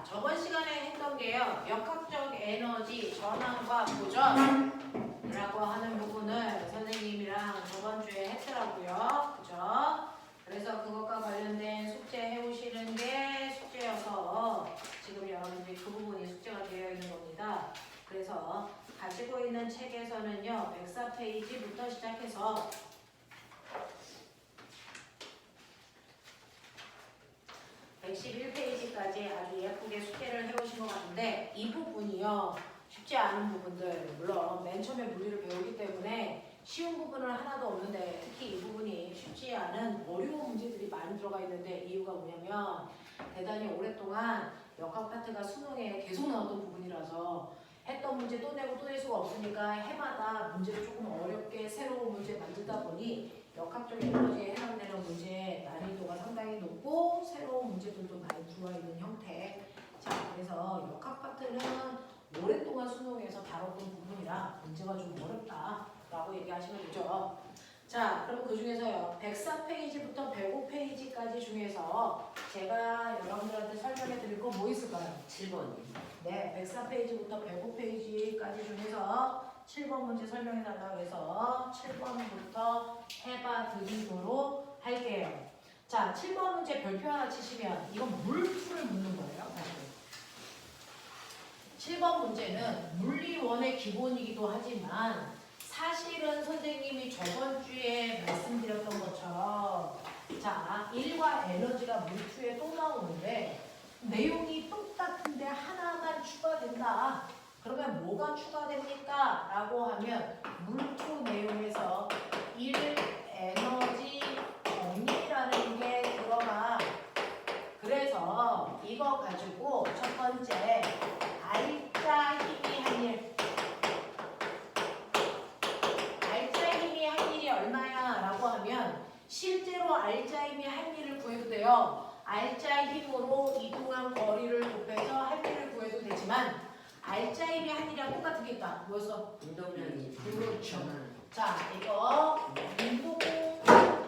저번 시간에 했던 게요. 역학적 에너지 전환과 보전이라고 하는 부분을 선생님이랑 저번 주에 했더라고요. 그죠? 그래서 그것과 관련된 숙제 해오시는 게 숙제여서 지금 여러분들이 그 부분이 숙제가 되어 있는 겁니다. 그래서 가지고 있는 책에서는요. 104페이지부터 시작해서 111페이지까지 아주 예쁘게 숙제를 해오신 것 같은데 이 부분이요. 쉽지 않은 부분들, 물론 맨 처음에 물리를 배우기 때문에 쉬운 부분은 하나도 없는데 특히 이 부분이 쉽지 않은 어려운 문제들이 많이 들어가 있는데 이유가 뭐냐면 대단히 오랫동안 역학 파트가 수능에 계속 나왔던 부분이라서 했던 문제 또 내고 또 낼 수가 없으니까 해마다 문제를 조금 어렵게 새로운 문제 만들다 보니 역학적 에너지에 해당되는 문제의 난이도가 상당히 높고 새로운 문제들도 많이 들어와 있는 형태. 자, 그래서 역학 파트는 오랫동안 수능에서 다뤘던 부분이라 문제가 좀 어렵다라고 얘기하시면 되죠. 자, 그럼 그 중에서요. 104페이지부터 105페이지까지 중에서 제가 여러분들한테 설명해 드릴 거 뭐 있을까요? 7번. 네, 104페이지부터 105페이지까지 중에서 7번 문제 설명해 달라고 해서 7번부터 해봐 드리도록 할게요. 자, 7번 문제 별표 하나 치시면 이건 물풀을 묻는 거예요. 7번 문제는 물리원의 기본이기도 하지만 사실은 선생님이 저번 주에 말씀드렸던 것처럼 자, 1과 에너지가 물2에 또 나오는데 내용이 똑같은데 하나만 추가된다. 그러면 뭐가 추가됩니까? 라고 하면 물2 내용에서 1 에너지 정리라는 게 들어가. 그래서 이거 가지고 첫 번째 알짜 힘이 한 일. 알짜 힘이 한 일이 얼마야? 라고 하면 실제로 알짜 힘이 한 일을 구해도 돼요. 알짜 힘으로 이동한 거리를 곱해서 한 일을 구해도 되지만 알짜 힘이 한 일이랑 똑같은 게 있다. 뭐였어? 운동량이. 그렇죠. 자, 이거 운동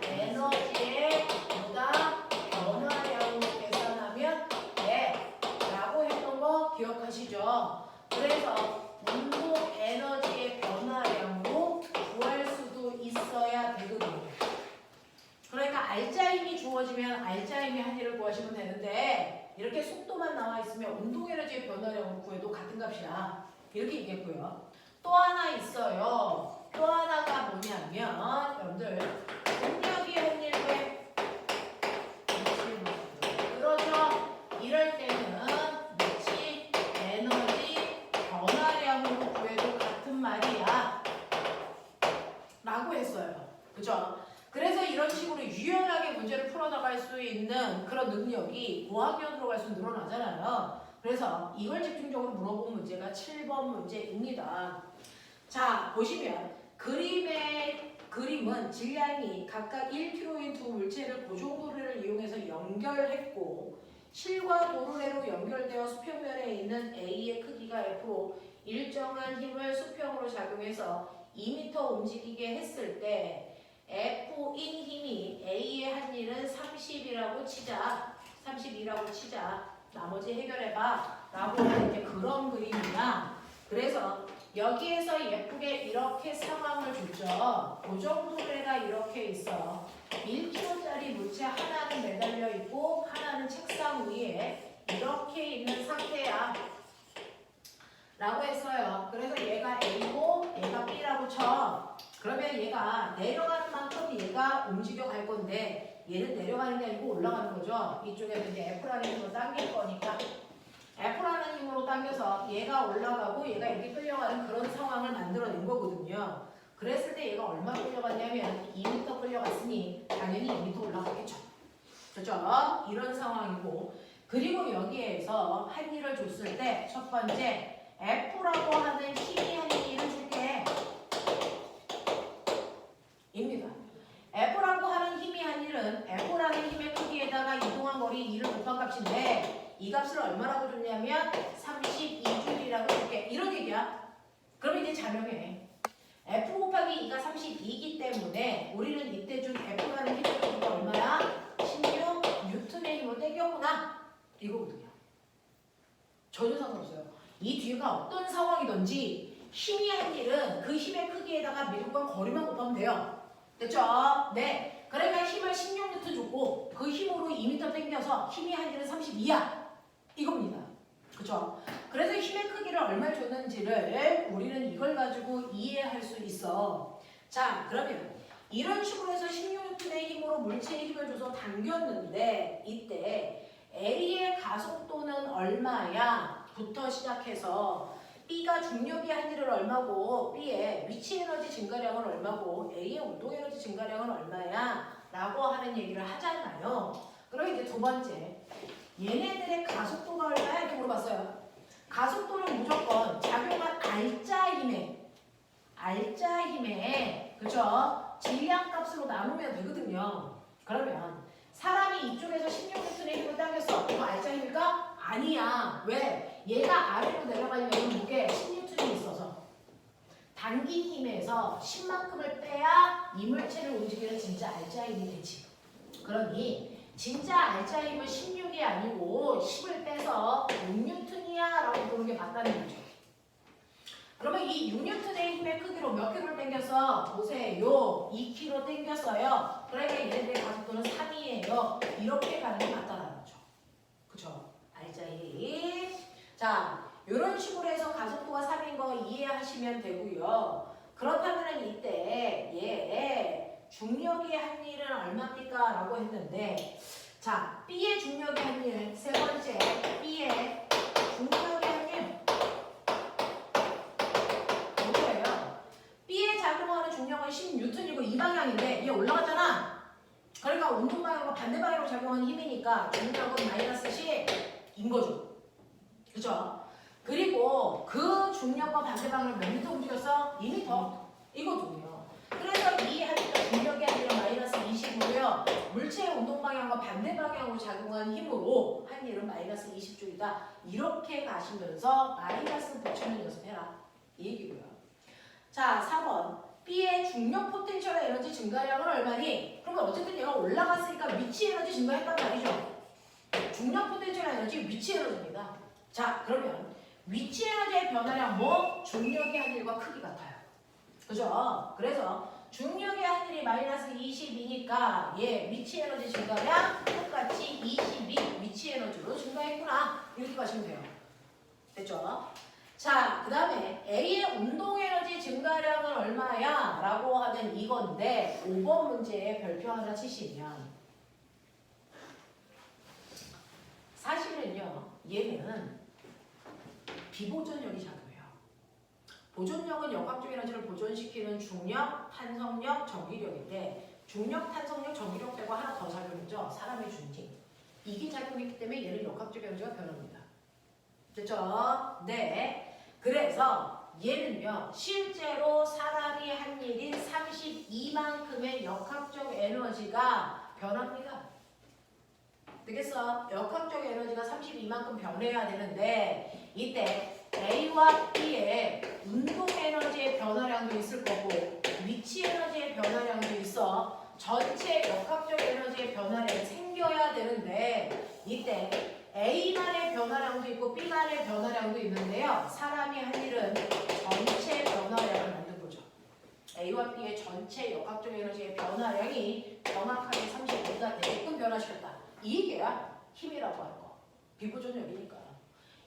에너지의 보다 변화량으로 계산하면 돼 라고 했던 거 기억하시죠? 그래서 운동 에너지의 변화량으로 구할 수도 있어야 되거든요. 그러니까 알짜 힘이 주어지면 알짜 힘이 한 일을 구하시면 되는데 이렇게 속도만 나와 있으면 운동 에너지의 변화량으로 구해도 같은 값이야. 이렇게 얘기했고요. 또 하나 있어요. 또 하나가 뭐냐면 여러분들 능력이 한 일에 그렇죠. 이럴 때는 마치 에너지 변화량으로 구해도 같은 말이야 라고 했어요. 그죠? 그래서 이런 식으로 유연하게 문제를 풀어나갈 수 있는 그런 능력이 고학년으로 갈수록 늘어나잖아요. 그래서 이걸 집중적으로 물어본 문제가 7번 문제입니다. 자, 보시면 그림은 질량이 각각 1kg인 두 물체를 고정도래를 이용해서 연결했고 실과 도르래로 연결되어 수평면에 있는 A의 크기가 F로 일정한 힘을 수평으로 작용해서 2m 움직이게 했을 때 F인 힘이 A의 한 일은 30이라고 치자. 32라고 치자. 나머지 해결해봐. 라고 하는 게 그런 그림이야. 그래서 여기에서 예쁘게 이렇게 상황을 줬죠. 고정도래가 이렇게 있어. 1kg짜리 물체 하나는 매달려 있고 하나는 책상 위에 이렇게 있는 상태야. 라고 했어요. 그래서 얘가 A고 얘가 B라고 쳐. 그러면 얘가 내려가는 만큼 얘가 움직여 갈 건데 얘는 내려가는 게 아니고 올라가는 거죠. 이쪽에서 이제 F라는 힘으로 당길 거니까 F라는 힘으로 당겨서 얘가 올라가고 얘가 이렇게 끌려가는 그런 상황을 만들어낸 거거든요. 그랬을 때 얘가 얼마 끌려갔냐면 2m 끌려갔으니 당연히 2m 올라가겠죠. 그죠? 이런 상황이고 그리고 여기에서 한 일을 줬을 때 첫 번째 F라고 하는 힘이 한 일을 줄게. 입니다. F라고 하는 힘이 한 일은 F라는 힘의 크기에다가 이동한 거리 2를 곱한 값인데 이 값을 얼마라고 줬냐면 32줄이라고 줄게. 이런 얘기야. 그럼 이제 자명해. F 곱하기 2가 32이기 때문에 우리는 이때 준 F라는 힘의 크기가 얼마야? 16 뉴턴의 힘을 떼겼구나. 이거거든요. 그러니까 어떤 상황이든지 힘이 한 일은 그 힘의 크기에다가 미분과 거리만 곱하면 돼요. 됐죠? 네. 그러니까 힘을 16N 줬고 그 힘으로 2m 당겨서 힘이 한 일은 32야. 이겁니다. 그죠? 그래서 힘의 크기를 얼마 줬는지를 우리는 이걸 가지고 이해할 수 있어. 자, 그러면 이런 식으로 해서 16N의 힘으로 물체에 힘을 줘서 당겼는데 이때 A의 가속도는 얼마야? 부터 시작해서 B가 중력이 한 일은 얼마고 B의 위치 에너지 증가량은 얼마고 A의 운동 에너지 증가량은 얼마야? 라고 하는 얘기를 하잖아요. 그럼 이제 두 번째, 얘네들의 가속도가 얼마야? 이렇게 물어봤어요. 가속도는 무조건 작용한 알짜 힘에 그죠? 질량값으로 나누면 되거든요. 그러면 사람이 이쪽에서 16N의 힘을 당겼어. 이거 알짜 힘일까? 아니야. 왜? 얘가 아래로 내려가면 무게 10N이 있어서 당긴 힘에서 10만큼을 빼야 이물체를 움직이는 진짜 알짜 힘이 되지. 그러니 진짜 알짜 힘은 16이 아니고 10을 빼서 6N이야 라고 보는 게 맞다는 거죠. 그러면 이 6N의 힘의 크기로 몇 킬로를 당겼어? 보세요. 2kg 당겼어요. 그러니까 얘네들의 가속도는 3이에요. 이렇게 가는 게 맞다는 거죠. 그쵸? 알짜 힘. 자, 이런 식으로 해서 가속도가 3인 거 이해하시면 되고요. 그렇다면 이때 얘 중력이 한 일은 얼마입니까? 라고 했는데 자, B의 중력이 한 일, 세 번째 B의 중력이 한 일 뭐예요? B에 작용하는 중력은 10N이고 이 방향인데 얘 올라갔잖아. 그러니까 운동 방향과 반대 방향으로 작용하는 힘이니까 중력은 마이너스 10인 거죠. 그죠? 그리고 그 중력과 반대 방향으로 몇 미터 움직였어? 2m. 이거군요. 그래서 이 하니까 중력이 아니라 마이너스 20이고요. 물체의 운동 방향과 반대 방향으로 작용하는 힘으로 한 일은 마이너스 20J이다. 이렇게 가시면서 마이너스 붙이는 연습해라. 이 얘기고요. 자, 4번. B의 중력 포텐셜 에너지 증가량은 얼마니? 그러면 어쨌든 얘가 올라갔으니까 위치 에너지 증가했단 말이죠. 중력 포텐셜 에너지 위치 에너지입니다. 자, 그러면 위치 에너지의 변화량 뭐? 중력의 한 일과 크기 같아요. 그죠? 그래서 중력의 한 일이 마이너스 22니까 얘 위치 에너지 증가량 똑같이 22 위치 에너지로 증가했구나. 이렇게 가시면 돼요. 됐죠? 자, 그 다음에 A의 운동 에너지 증가량은 얼마야? 라고 하는 이건데 5번 문제에 별표 하나 치시면 사실은요, 얘는 비보존력이 작용해요. 보존력은 역학적 에너지를 보존시키는 중력, 탄성력, 전기력인데 중력, 탄성력, 전기력 빼고 하나 더 작용이죠. 사람의 중심. 이게 작용했기 때문에 얘는 역학적 에너지가 변합니다. 됐죠? 네. 그래서 얘는요, 실제로 사람이 한 일인 32만큼의 역학적 에너지가 변합니다. 되겠어? 역학적 에너지가 32만큼 변해야 되는데 이때 A와 B의 운동 에너지의 변화량도 있을 거고 위치 에너지의 변화량도 있어. 전체 역학적 에너지의 변화량이 생겨야 되는데 이때 A만의 변화량도 있고 B만의 변화량도 있는데요. 사람이 한 일은 전체 변화량을 만든 거죠. A와 B의 전체 역학적 에너지의 변화량이 정확하게 35가 되게끔 변화시켰다. 이게야 힘이라고 하는 거. 비보존력이니까.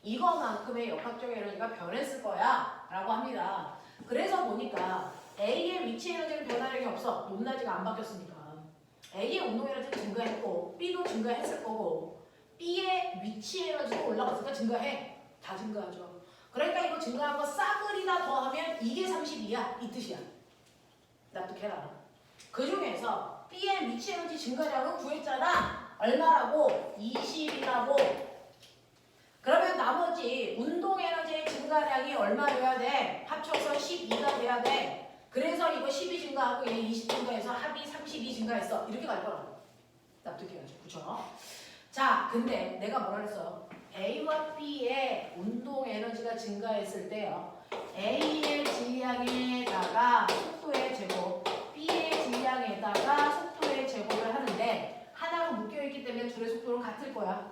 이거만큼의 역학적 에너지가 변했을 거야 라고 합니다. 그래서 보니까 A의 위치 에너지는 변화량이 없어. 높낮이가 안 바뀌었으니까. A의 운동 에너지는 증가했고 B도 증가했을 거고 B의 위치 에너지도 올라갔으니까 증가해. 다 증가하죠. 그러니까 이거 증가한 거 싸그리다 더하면 이게 32야. 이 뜻이야. 납득해라. 그 중에서 B의 위치 에너지 증가량은 구했잖아. 얼마라고? 20이라고. 그러면 나머지 운동 에너지의 증가량이 얼마여야 돼? 합쳐서 12가 돼야 돼. 그래서 이거 12 증가하고 얘 20 증가해서 합이 32 증가했어. 이렇게 갈 거라고. 납득해야죠. 그쵸? 자, 근데 내가 뭐라 그랬어? A와 B의 운동 에너지가 증가했을 때요. A의 질량에다가 속도의 제곱, B의 질량에다가 속도의 제곱을 하는데 하나로 묶여있기 때문에 둘의 속도는 같을 거야.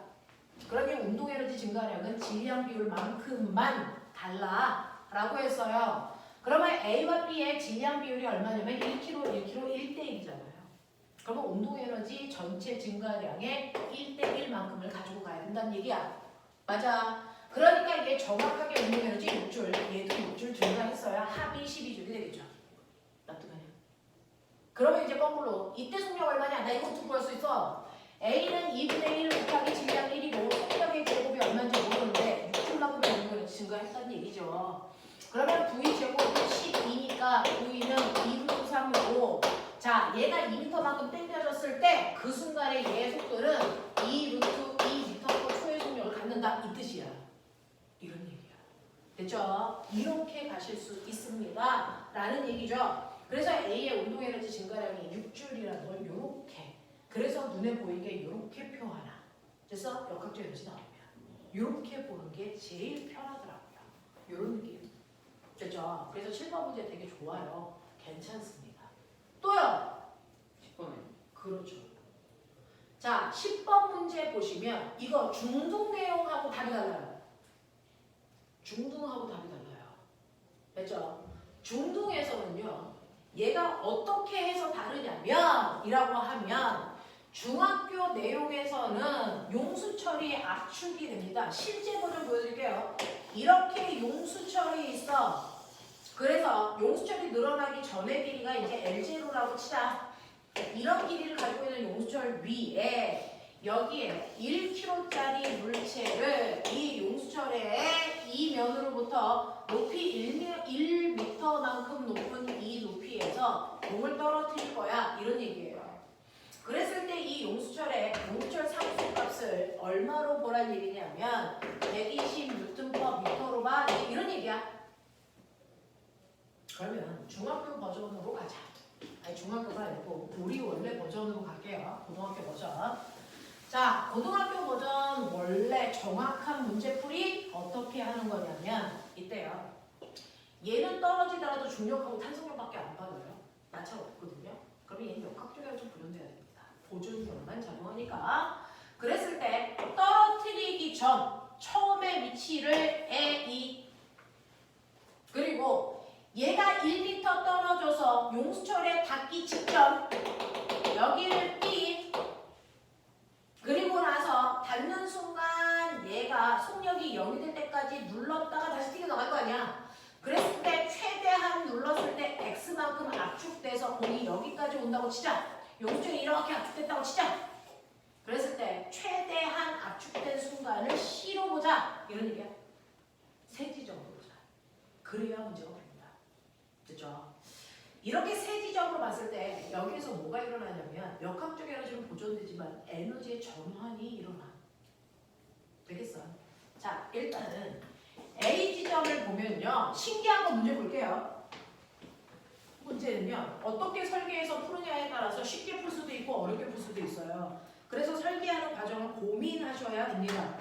그러면 운동 에너지 증가량은 질량 비율만큼만 달라라고 했어요. 그러면 A와 B의 질량 비율이 얼마냐면 1kg, 1대1이잖아요. 그러면 운동에너지 전체 증가량의 1대1만큼을 가지고 가야 된다는 얘기야. 맞아. 그러니까 이게 정확하게 운동에너지 6줄, 얘도 6줄 증가했어야 합이 12줄이 되겠죠. 납득하냐? 그러면 이제 거꾸로 이때 속력 얼마냐? 나 이것도 구할 수 있어. A는 2분의 1 곱하기 질량 1이고 속력의 제곱이 얼마인지 모르는데 6줄만큼의 운동에너지 증가했다는 얘기죠. 그러면 V 제곱은 12니까 V는 2루트 3으로 자 얘가 2m만큼 당겨졌을 때 그 순간에 얘의 속도는 2루트 2m/초의 속력을 갖는다 이 뜻이야. 이런 얘기야. 됐죠? 이렇게 가실 수 있습니다. 라는 얘기죠. 그래서 A의 운동에너지 증가량이 6줄이라는 걸 요렇게 그래서 눈에 보이게 이렇게 표하나. 그래서 역학적 에너지 나오면 이렇게 보는 게 제일 편하더라고요. 이런 느낌. 됐죠? 그래서 7번 문제 되게 좋아요. 괜찮습니다. 또요. 10번에 그렇죠. 자, 10번 문제 보시면 이거 중등 내용하고 답이 달라요. 중등하고 답이 달라요. 됐죠? 중등에서는요. 얘가 어떻게 해서 다르냐면 이라고 하면 중학교 내용에서는 용수철이 압축이 됩니다. 실제 버전 보여드릴게요. 이렇게 용수철이 있어. 그래서 용수철이 늘어나기 전의 길이가 이제 L0라고 치자. 이런 길이를 가지고 있는 용수철 위에 여기에 1kg짜리 물체를 이 용수철의 이 면으로부터 높이 1m만큼 높은 이 높이에서 공을 떨어뜨릴 거야. 이런 얘기예요. 그랬을 때 이 용수철의 용수철 상수값을 얼마로 보란 얘기냐면 120N/m로 봐. 이런 얘기야. 그러면 중학교 버전으로 가자. 아니 중학교가 아니고 우리 원래 버전으로 갈게요. 고등학교 버전. 자, 고등학교 버전 원래 정확한 문제풀이 어떻게 하는 거냐면 이때요. 얘는 떨어지더라도 중력하고 탄성력밖에 안 받아요. 마찰 없거든요. 그러면 얘는 역학적으로 좀 분연돼야 됩니다. 보존력만 작용하니까. 그랬을 때 떨어뜨리기 전 처음에 위치를 A2 그리고 얘가 1m 떨어져서 용수철에 닿기 직전 여기를 B 그리고 나서 닿는 순간 얘가 속력이 0이 될 때까지 눌렀다가 다시 튀겨나갈 거 아니야. 그랬을 때 최대한 눌렀을 때 X만큼 압축돼서 공이 여기까지 온다고 치자. 용수철이 이렇게 압축됐다고 치자. 그랬을 때 최대한 압축된 순간을 C로 보자. 이런 얘기야. 세지적으로 보자. 그래야 문제가 됩니다. 됐죠? 이렇게 세지적으로 봤을 때 여기에서 뭐가 일어나냐면 역학적 에너지는 보존되지만 에너지의 전환이 일어나. 되겠어? 자, 일단은 A 지점을 보면요. 신기한 거 문제 볼게요. 문제는요. 어떻게 설계해서 푸느냐에 따라서 쉽게 풀 수도 있고 어렵게 풀 수도 있어요. 그래서 설계하는 과정을 고민하셔야 됩니다.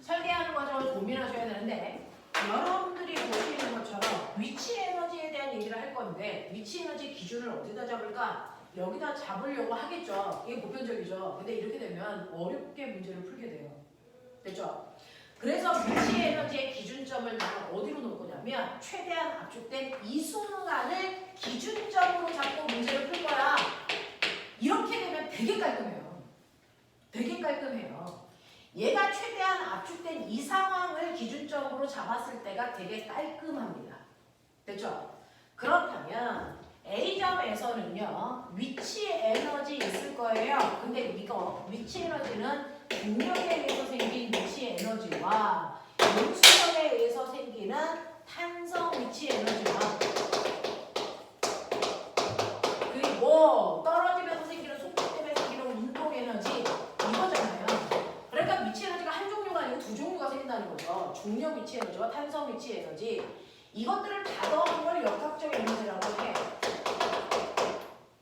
설계하는 과정을 고민하셔야 되는데 여러분들이 보시는 것처럼 위치 에너지에 대한 얘기를 할 건데 위치 에너지 기준을 어디다 잡을까? 여기다 잡으려고 하겠죠. 이게 보편적이죠. 근데 이렇게 되면 어렵게 문제를 풀게 돼요. 됐죠? 그래서 위치 에너지의 기준점을 나는 어디로 놓을 거냐면 최대한 압축된 이 순간을 기준점으로 잡고 문제를 풀 거야. 이렇게 되면 되게 깔끔해요. 되게 깔끔해요. 얘가 최대한 압축된 이 상황을 기준점으로 잡았을 때가 되게 깔끔합니다. 됐죠? 그렇다면 A점에서는요. 위치 에너지 있을 거예요. 근데 이거 위치 에너지는 중력에 의해서 생긴 위치 에너지와 용수철에 의해서 생기는 탄성 위치 에너지와 그리고 떨어지면서 생기는 속도 때문에 생기는 운동 에너지 이거잖아요. 그러니까 위치 에너지가 한 종류가 아니고 두 종류가 생긴다는 거죠. 중력 위치 에너지와 탄성 위치 에너지 이것들을 다 더한 걸 역학적 에너지라고 해.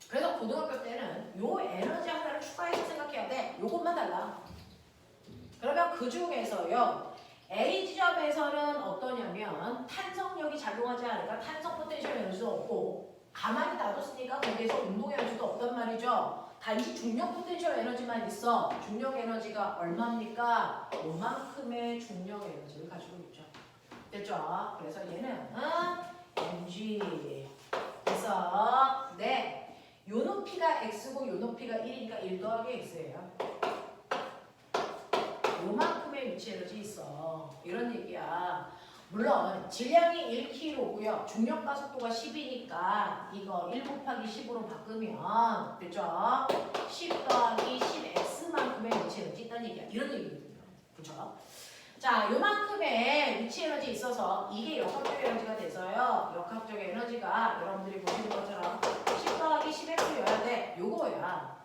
그래서 고등학교 때는 요 에너지 하나를 추가해서 생각해야 돼. 요것만 달라. 그러면 그 중에서요. A 지점에서는 어떠냐면 탄성력이 작용하지 않으니까 탄성 포텐셜 에너지도 없고 가만히 놔뒀으니까 거기에서 운동 에너지도 없단 말이죠. 단지 중력 포텐셜 에너지만 있어. 중력 에너지가 얼마입니까? 요만큼의 중력 에너지를 가지고 있죠. 됐죠? 그래서 얘는 mg. 그래서 네, 요 높이가 x고 요 높이가 1이니까 1 더하기 x예요. 요만큼의 위치 에너지 있어. 이런 얘기야. 물론 질량이 1kg고요. 중력 가속도가 10이니까 이거 1 곱하기 10으로 바꾸면 됐죠? 10 더하기 10x만큼의 위치 에너지 있다는 얘기야. 이런 얘기거든요. 그죠? 자, 요만큼의 위치 에너지 있어서 이게 역학적 에너지가 돼서요. 역학적 에너지가 여러분들이 보시는 것처럼 10 더하기 10x여야 돼. 요거야.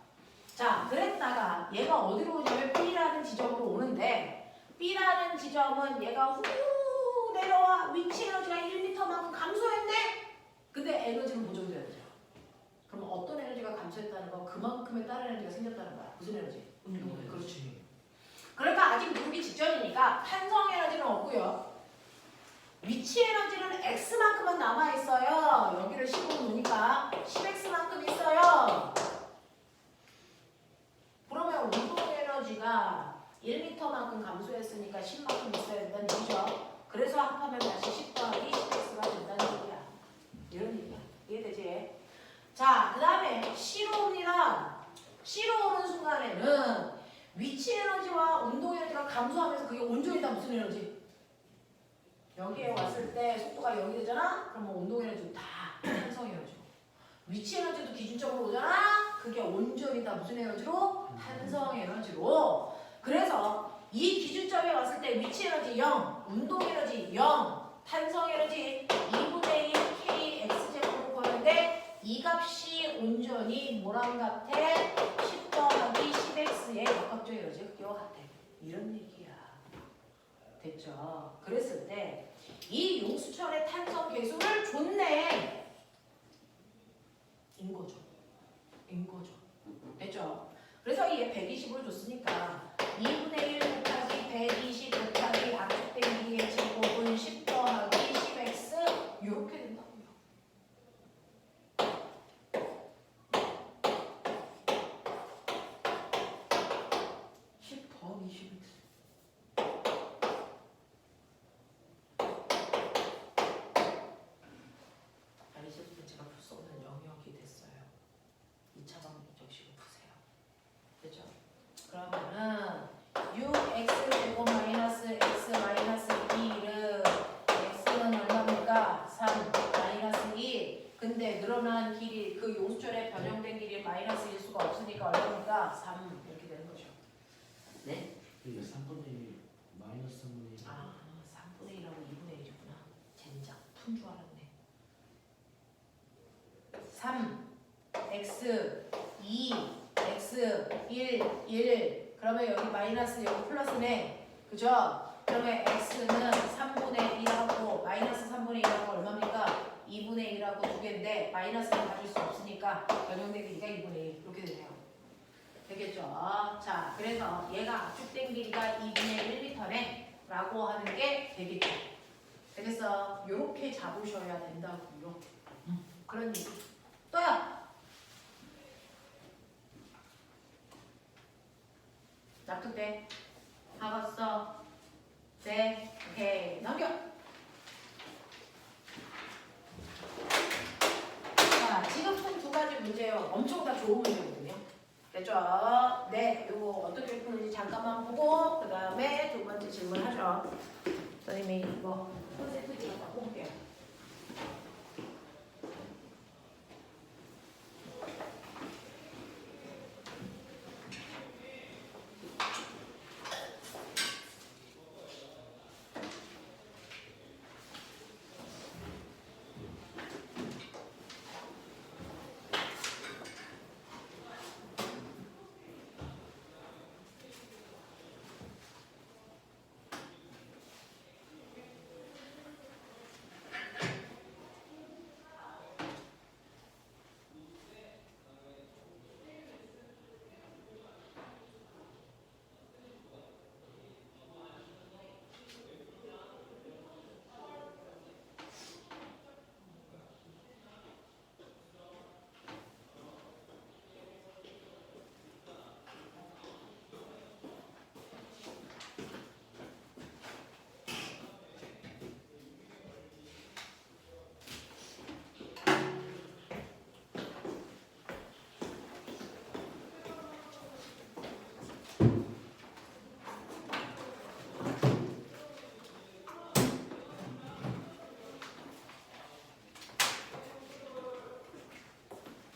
자, 그랬다가 얘가 어디로 오냐면 B라는 지점으로 오는데 B라는 지점은 얘가 후 내려와 위치 에너지가 1m만큼 감소했네? 근데 에너지는 보존돼야 되죠. 그럼 어떤 에너지가 감소했다는 건 그만큼의 다른 에너지가 생겼다는 거야. 무슨 에너지? 운동 에너지. 그렇지. 그러니까 아직 누르기 직전이니까 탄성 에너지는 없고요. 위치 에너지는 X만큼은 남아있어요. 여기를 10으로 놓으니까 10X만큼 있어요. 그러면 운동 에너지가 1m만큼 감소했으니까 10만큼 있어야 된다는 얘기죠. 그래서 합하면 다시 10 더하기 10x가 된다는 얘기야. 이런 얘기야. 이해되지? 자, 그 다음에 C로 옵니다. C로 오는 순간에는 위치 에너지와 운동 에너지가 감소하면서 그게 온전히 다 무슨 에너지? 여기에 왔을 때 속도가 0이 되잖아? 그러면 운동 에너지도 다 탄성 에너지고. 위치 에너지도 기준적으로 오잖아? 그게 온전히 다 무슨 에너지로? 탄성 에너지로. 그래서 이 기준점에 왔을 때 위치 에너지 0, 운동 에너지 0, 탄성 에너지 2분의 1 kx제곱으로 보는데 이 값이 온전히 뭐랑 같아? 10 더하기 10x의 역학적 에너지가 그와 같아. 이런 얘기야. 됐죠? 그랬을 때 이 용수철의 탄성 계수를 줬네. 인 거죠. 됐죠? 그래서 얘 120을 줬으니까 2분의 1 곱하기 120 곱하기 압축된 기의 제곱은 10 더하기 10x 이렇게 된다고요. 제가 풀 수 없는 영역이 됐어요. 2차 방정식을 푸세요. 됐죠? 그러면은 6x제곱 마이너스 x 마이너스 2를 x는 얼마입니까? 3 마이너스 2. 근데 늘어난 길이 그 용수철에 변형된 길이 마이너스일 수가 없으니까 얼마입니까? 3 이렇게 되는 거죠. 네? 3분의 1 마이너스 3분의 1. 아, 3분의 1하고 2분의 1이구나. 젠장 푼 줄 알았네. 3 x 2 x 1 그러면 여기 마이너스 여기 플러스네. 그죠? 그러면 x는 3분의 1하고 마이너스 3분의 1하고 얼마입니까? 2분의 1하고 두 개인데 마이너스는 가질 수 없으니까 변형된 길이가 2분의 1 이렇게 되네요. 되겠죠? 자, 그래서 얘가 압축된 길이가 2분의 1m네 라고 하는 게 되겠죠. 그래서 이렇게 잡으셔야 된다고요. 그런 얘기. 또요. 납득돼? 박았어? 네. 오케이. 넘겨. 자, 지금 푼 두 가지 문제요. 엄청 다 좋은 문제거든요. 됐죠? 네. 이거 어떻게 푸는지 잠깐만 보고 그 다음에 두 번째 질문 하죠. 선생님이 이거 콘센트 갖다 볼게요.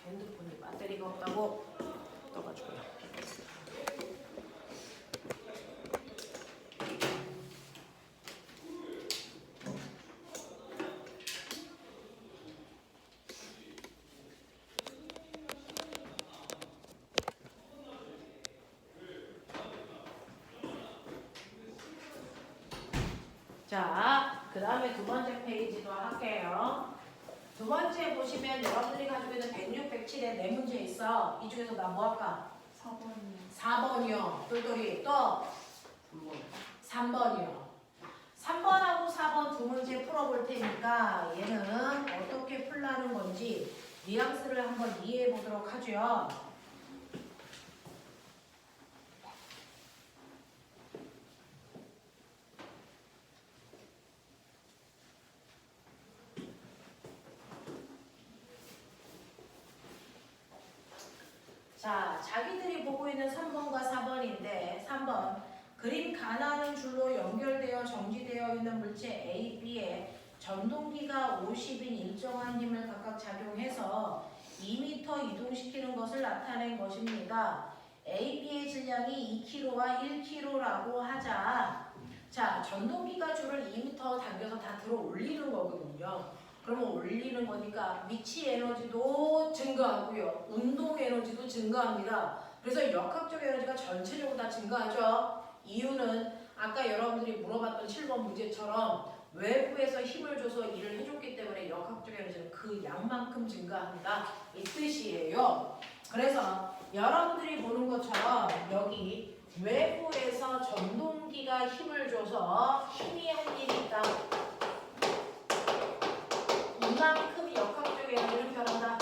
핸드폰이 배터리가 없다고 떠가지고요. 자, 그 다음에 두 번째 페이지도 할게요. 두 번째 보시면 여러분들이 가지고 있는 106, 107에 네 문제 있어. 이 중에서 나 뭐 할까? 4번이요. 4번이요. 똘똘이. 또 3번이요. 3번하고 4번 두 문제 풀어볼 테니까 얘는 어떻게 풀라는 건지 뉘앙스를 한번 이해해 보도록 하죠. 자, 자기들이 보고 있는 3번과 4번인데 3번 그림 가나는 줄로 연결되어 정지되어 있는 물체 A, B에 전동기가 50인 일정한 힘을 각각 작용해서 2m 이동시키는 것을 나타낸 것입니다. A, B의 질량이 2kg와 1kg라고 하자. 자, 전동기가 줄을 2m 당겨서 다 들어 올리는 거거든요. 그러면 올리는 거니까 미치 에너지도 증가하고요. 운동 에너지도 증가합니다. 그래서 역학적 에너지가 전체적으로 다 증가하죠. 이유는 아까 여러분들이 물어봤던 7번 문제처럼 외부에서 힘을 줘서 일을 해줬기 때문에 역학적 에너지는 그 양만큼 증가한다. 이 뜻이에요. 그래서 여러분들이 보는 것처럼 여기 외부에서 전동기가 힘을 줘서 힘이 한 일이 있다. 이만큼 역학적 에너지를 변한다.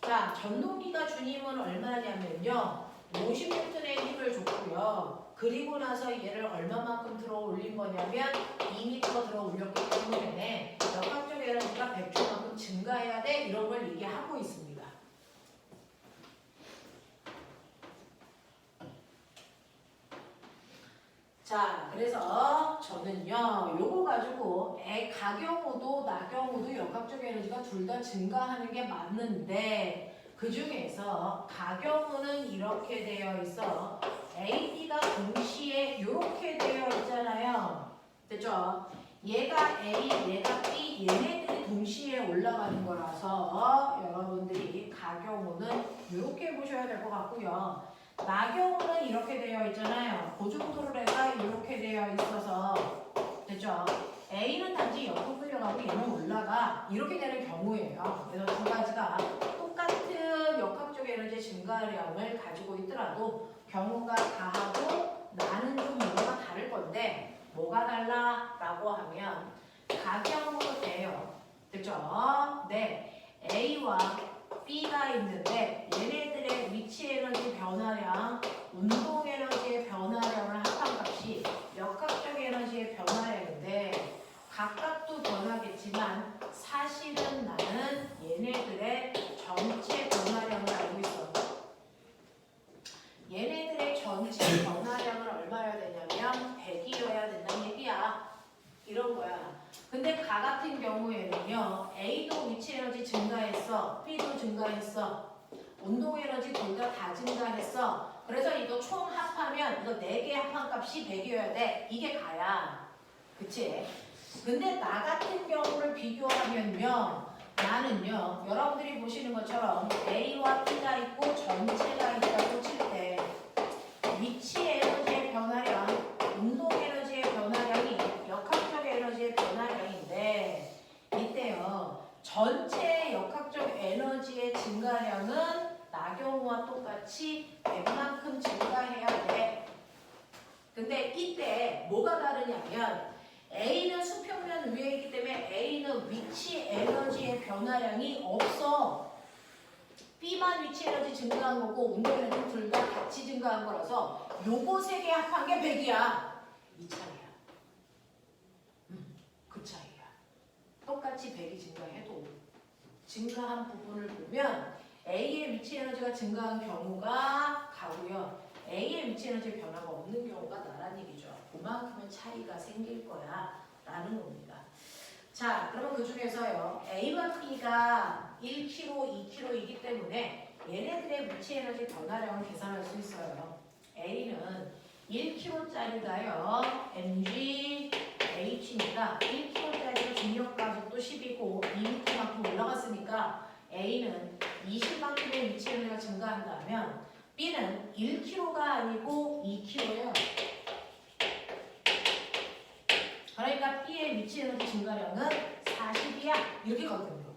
자, 전동기가 준 힘은 얼마냐면요. 50N의 힘을 줬고요. 그리고 나서 얘를 얼마만큼 들어 올린 거냐면 2m 들어 올렸기 때문에 역학적 에너지가 100J만큼 증가해야 돼. 이런 걸 얘기하고 있습니다. 자, 그래서 저는요, 요거 가지고 가경우도 나경우도 역학적 에너지가 둘 다 증가하는 게 맞는데 그 중에서 가경우는 이렇게 되어 있어. A, B가 동시에 이렇게 되어 있잖아요. 됐죠? 얘가 A, 얘가 B, 얘네들이 동시에 올라가는 거라서 여러분들이 가경우는 이렇게 보셔야 될 것 같고요. 나경우는 이렇게 되어 있잖아요. 그 정도로 해가 이렇게 되어 있어서 됐죠? A는 단지 옆으로 끌려가고 얘는 올라가 이렇게 되는 경우예요. 그래서 두 가지가 똑같은 역학적 에너지 증가량을 가지고 있더라도 경우가 다하고 나는 좀 뭔가 다를 건데 뭐가 달라? 라고 하면 가경우로 돼요. 됐죠? 네. A와 B가 있는데 얘네들의 위치 에너지 변화량, 운동 에너지의 변화량을 합한 값이 역학적 에너지의 변화량인데 각각도 변하겠지만 사실은 나는 얘네들의 전체 변화량을 알고 있어. 얘네들의 전체 변화량을 얼마여야 되냐면 100이어야 된다는 얘기야. 이런 거야. 근데 가 같은 경우에는요, A도 위치 에너지 증가했어, B도 증가했어, 운동 에너지 둘 다 증가했어. 그래서 이거 총 합하면 이거 4개 합한 값이 100이어야 돼. 이게 가야. 그치? 근데 나 같은 경우를 비교하면요, 나는요, 여러분들이 보시는 것처럼 A와 B가 있고 전체가 있다고 칠 때 위치 에너지의 변화량, 운동 에너지의 변화량이 역학적 에너지의 변화량인데 이때요, 전체 역학적 에너지의 증가량은 나경우와 똑같이 100만큼 증가해야 돼. 근데 이때 뭐가 다르냐면 A는 수평면 위에 있기 때문에 A는 위치 에너지의 변화량이 없어. B만 위치 에너지 증가한 거고 운동 에너지 둘 다 같이 증가한 거라서 요거 세 개 합한 게 100이야. 이 차이야. 그 차이야. 똑같이 100이 증가해도 증가한 부분을 보면 A의 위치 에너지가 증가한 경우가 가고요. A의 위치 에너지 변화가 없는 경우가 나란 얘기죠. 그만큼의 차이가 생길 거야 라는 겁니다. 자, 그러면 그 중에서요. A와 B가 1kg, 2kg이기 때문에 얘네들의 위치 에너지 변화량을 계산할 수 있어요. A는 1kg짜리가요. mg h니까 1kg짜리 중력 가속도 10이고 2m만큼 올라갔으니까 A는 20만큼의 위치 에너지가 증가한다면 B는 1kg가 아니고 2kg예요. 그러니까 B의 위치 에너지 증가량은 40이야. 이렇게 가거든요.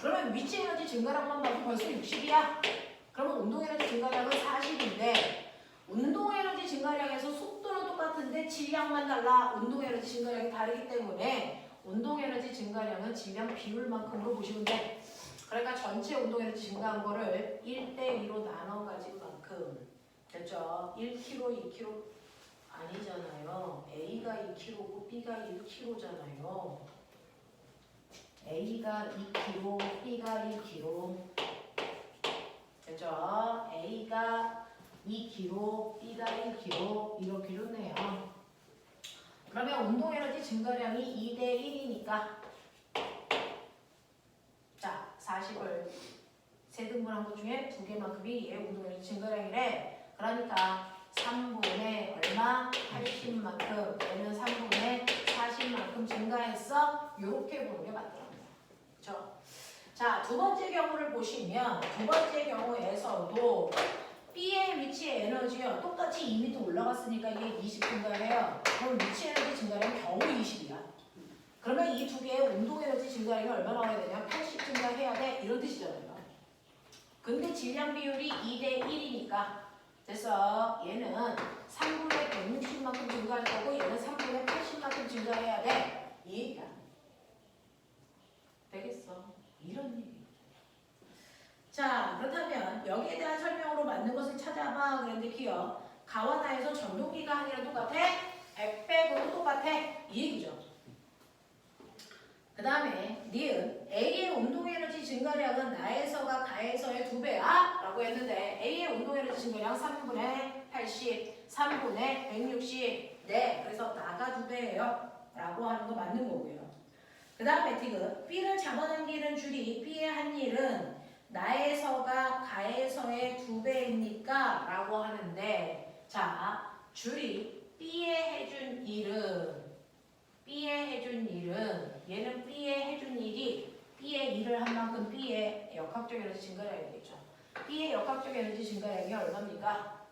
그러면 위치 에너지 증가량만 봐도 벌써 60이야. 그러면 운동 에너지 증가량은 40인데 운동 에너지 증가량에서 속도는 똑같은데 질량만 달라. 운동 에너지 증가량이 다르기 때문에 운동 에너지 증가량은 질량 비율만큼으로 보시면 돼. 그러니까 전체 운동 에너지 증가한 거를 1대2로 나눠 가진 만큼. 됐죠? 1kg, 2kg 아니잖아요. A가 2kg고 B가 1kg잖아요. A가 2kg, B가 1kg. 됐죠? A가 2kg, B가 1kg. 이렇게 좋네요. 그러면 운동 에너지 증가량이 2대1이니까 자, 40을 세 등분한 것 중에 두 개만큼이 얘 운동 에너지 증가량이래. 그러니까 3분의 얼마? 80만큼. 얘는 3분의 40만큼 증가했어. 이렇게 보는 게 맞더랍니다. 그렇죠? 자, 두 번째 경우를 보시면 두 번째 경우에서도 B의 위치 에너지요. 똑같이 2m 올라갔으니까 이게 20 증가해요. 그럼 위치 에너지 증가량은 겨우 20이야. 그러면 이 두 개의 운동 에너지 증가량이 얼마나 와야 되냐? 80 증가해야 돼. 이런 뜻이잖아요. 근데 질량 비율이 2대1이니까 그래서 얘는 3분의 160만큼 증가할 거고 얘는 3분의 80만큼 증가해야 돼. 이 얘기야. 되겠어. 이런 얘기. 자, 그렇다면 여기에 대한 설명으로 맞는 것을 찾아봐. 그런데 기억. 가와나에서 전동기가 아니라 똑같아? 100백으로 똑같아. 이 얘기죠. 그 다음에 니은 A의 운동에너지 증가량은 나에서가 가에서의 2배야 라고 했는데 A의 운동에너지 증가량 3분의 80, 3분의 160 네, 그래서 나가 2배예요 라고 하는 거 맞는 거고요. 그 다음에 디귿 B를 잡아당기는 줄이 B의 한 일은 나에서가 가에서의 2배입니까? 라고 하는데 자, 줄이 B의 해준 일은 얘는 B의 해준 일이 B의 일을 한 만큼 B의 역학적 에너지 증가량이겠죠. B의 역학적 에너지 증가량이 얼마입니까?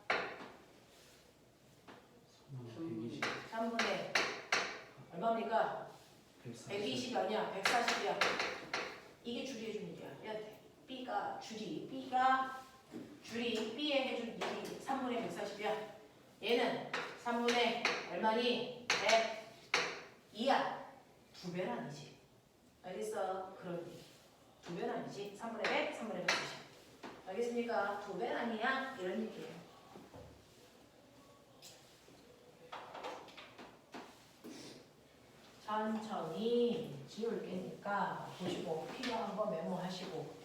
3분의 얼마입니까? 120이 아니야. 140이야. 이게 줄이 해준 일이야. 얘한테. B가 줄이 B의 해준 일이 3분의 140이야. 얘는 3분의 얼마니? 102야. 2배는 아니지. 알겠어? 그러니 2배는 아니지. 3분의 100, 3분의 140. 알겠습니까? 2배는 아니야? 이런 얘기예요. 천천히 지울 게니까 보시고 필요한 거 메모하시고.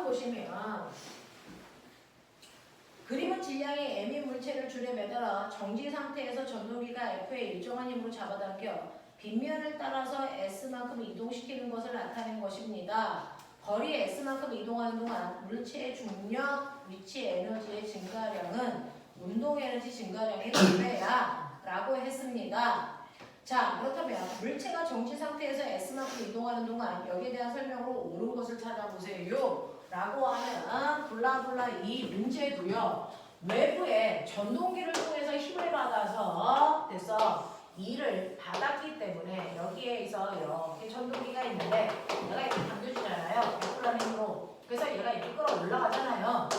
보시면 그림은 질량의 m인 물체를 줄에 매달아 정지 상태에서 전동기가 F의 일정한 힘으로 잡아당겨 빗면을 따라서 S만큼 이동시키는 것을 나타낸 것입니다. 거리 S만큼 이동하는 동안 물체의 중력, 위치 에너지의 증가량은 운동 에너지 증가량의 2배야 라고 했습니다. 자, 그렇다면 물체가 정지 상태에서 S만큼 이동하는 동안 여기에 대한 설명으로 옳은 것을 찾아보세요 라고 하는 블라블라 이 문제도요. 외부에 전동기를 통해서 힘을 받아서 됐어. 이를 받았기 때문에 여기에서 이렇게 전동기가 있는데 내가 이렇게 당겨주잖아요. F라는 힘으로. 그래서 얘가 이렇게 끌어올라가잖아요.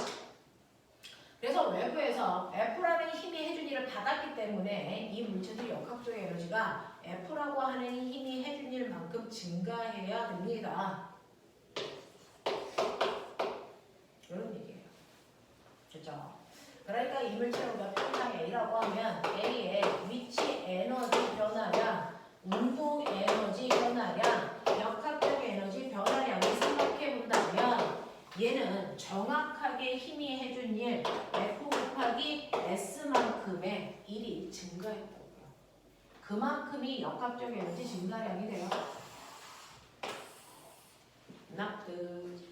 그래서 외부에서 F라는 힘이 해준 일을 받았기 때문에 이 물체도 역학적 에너지가 F라고 하는 힘이 해준 일만큼 증가해야 됩니다. 그러니까 이 물체를 우리가 평상 A라고 하면 A의 위치 에너지 변화량, 운동 에너지 변화량, 역학적 에너지 변화량을 생각해 본다면 얘는 정확하게 힘이 해준 일 F 곱하기 S만큼의 일이 증가했다고요. 그만큼이 역학적 에너지 증가량이 돼요. 납득.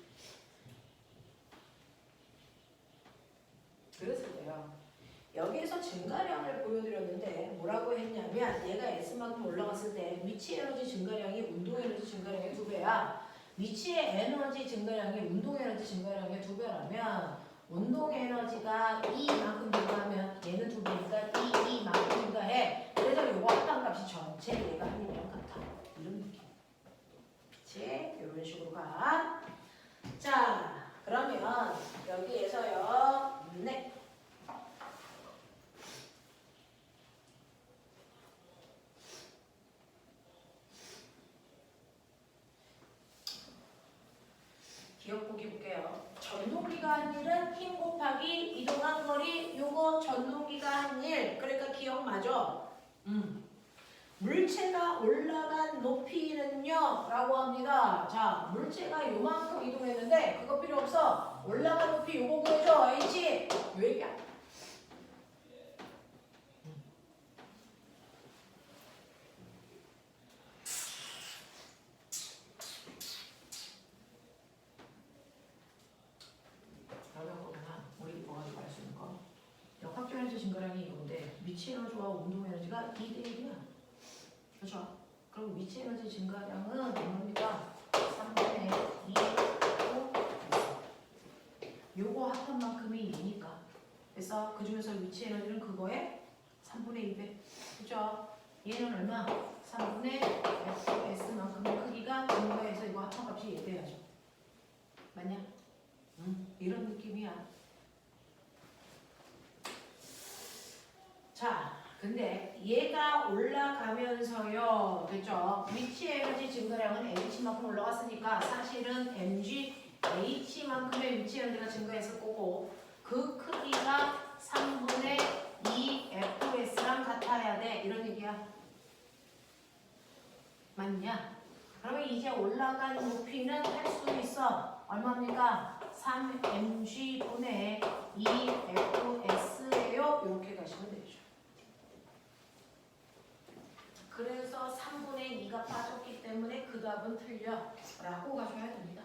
그랬을 때요. 여기에서 증가량을 보여드렸는데 뭐라고 했냐면 얘가 S만큼 올라갔을 때 위치 에너지 증가량이 운동 에너지 증가량의 2배야. 위치의 에너지 증가량이 운동 에너지 증가량의 2배라면 운동 에너지가 E만큼 증가하면 얘는 2배니까 E만큼 증가해. 그래서 요거 합당값이 전체 얘가 한이랑 같아. 이런 느낌. 그치? 이런 식으로 가. 자, 그러면 여기에서요. 네. 기억 보기 볼게요. 전동기가 한 일은 힘 곱하기 이동한 거리, 요거 전동기가 한 일. 그러니까 기억 맞아. 물체가 올라간 높이는요 라고 합니다. 자, 물체가 요만큼 이동했는데 그거 필요 없어. 올라간 높이 요거 구해줘. H. 요 얘기야. 역학적 에너지 증가량이 이건데 위치 에너지와 운동 에너지가 2대 1이야. 그렇죠? 그럼 위치 에너지 증가량은 얼마입니까? 3분의 2로 요거 합한 만큼이 2니까. 그래서 그 중에서 위치 에너지는 그거에 3분의 2배. 그렇죠? 얘는 얼마? 3분의 S만큼의 크기가 증가해서 이거 합한 값이 얘돼야죠. 맞냐? 이런 느낌이야. 자, 근데 얘가 올라가면서요, 그죠? 위치 에너지 증가량은 H만큼 올라갔으니까 사실은 mg H만큼의 위치 에너지가 증가했을 거고 그 크기가 3분의 2 FS랑 같아야 돼. 이런 얘기야. 맞냐? 그러면 이제 올라간 높이는 할 수 있어. 얼마입니까? 3mg분의 2fs예요. 이렇게 가시면 되죠. 그래서 3분의 2가 빠졌기 때문에 그 답은 틀려 라고 가셔야 됩니다.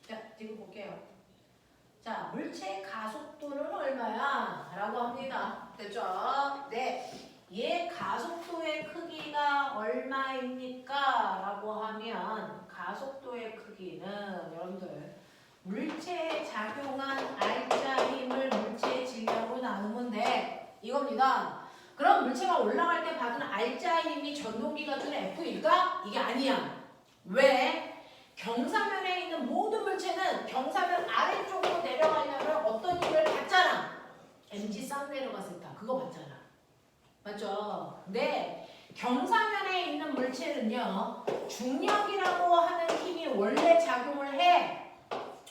자, 지금 볼게요. 자, 물체의 가속도는 얼마야? 라고 합니다. 됐죠? 네. 얘 가속도의 크기가 얼마입니까? 라고 하면 가속도의 크기는 여러분들 물체에 작용한 알짜 힘을 물체의 질량으로 나누면 돼. 이겁니다. 그럼 물체가 올라갈 때 받은 알짜 힘이 전동기가 준 F일까? 이게 아니야. 왜? 경사면에 있는 모든 물체는 경사면 아래쪽으로 내려가려면 어떤 힘을 받잖아. mg 싹 내려갔을 때 그거 받잖아. 맞죠? 네. 경사면에 있는 물체는요, 중력이라고 하는 힘이 원래 작용을 해.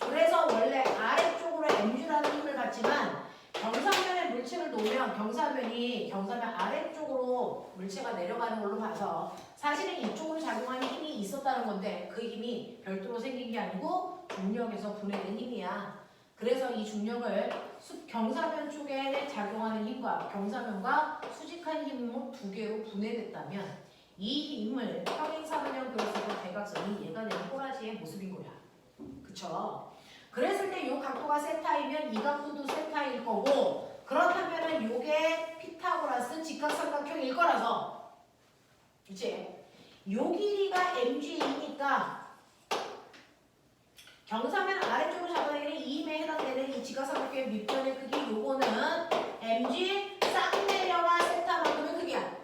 그래서 원래 아래쪽으로 mg라는 힘을 받지만 경사면에 물체를 놓으면 경사면 아래쪽으로 물체가 내려가는 걸로 봐서 사실은 이쪽으로 작용하는 힘이 있었다는 건데 그 힘이 별도로 생긴 게 아니고 중력에서 분해된 힘이야. 그래서 이 중력을 경사면 쪽에 작용하는 힘과 경사면과 수직한 힘으로 두 개로 분해됐다면 이 힘을 평행사변형 그래서 대각선이 얘가 낸 꼬라지의 모습인 거야. 그쵸? 그랬을 때 이 각도가 세타이면 이 각도도 세타일 거고 그렇다면 요게 피타고라스 직각삼각형일 거라서 그치? 요 길이가 mg이니까 경사면 아래쪽으로 잡아내기는 2임에 해당되는 이 직각삼각형의 밑변의 크기 요거는 mg 싹 내려가 세타만큼의 크기야.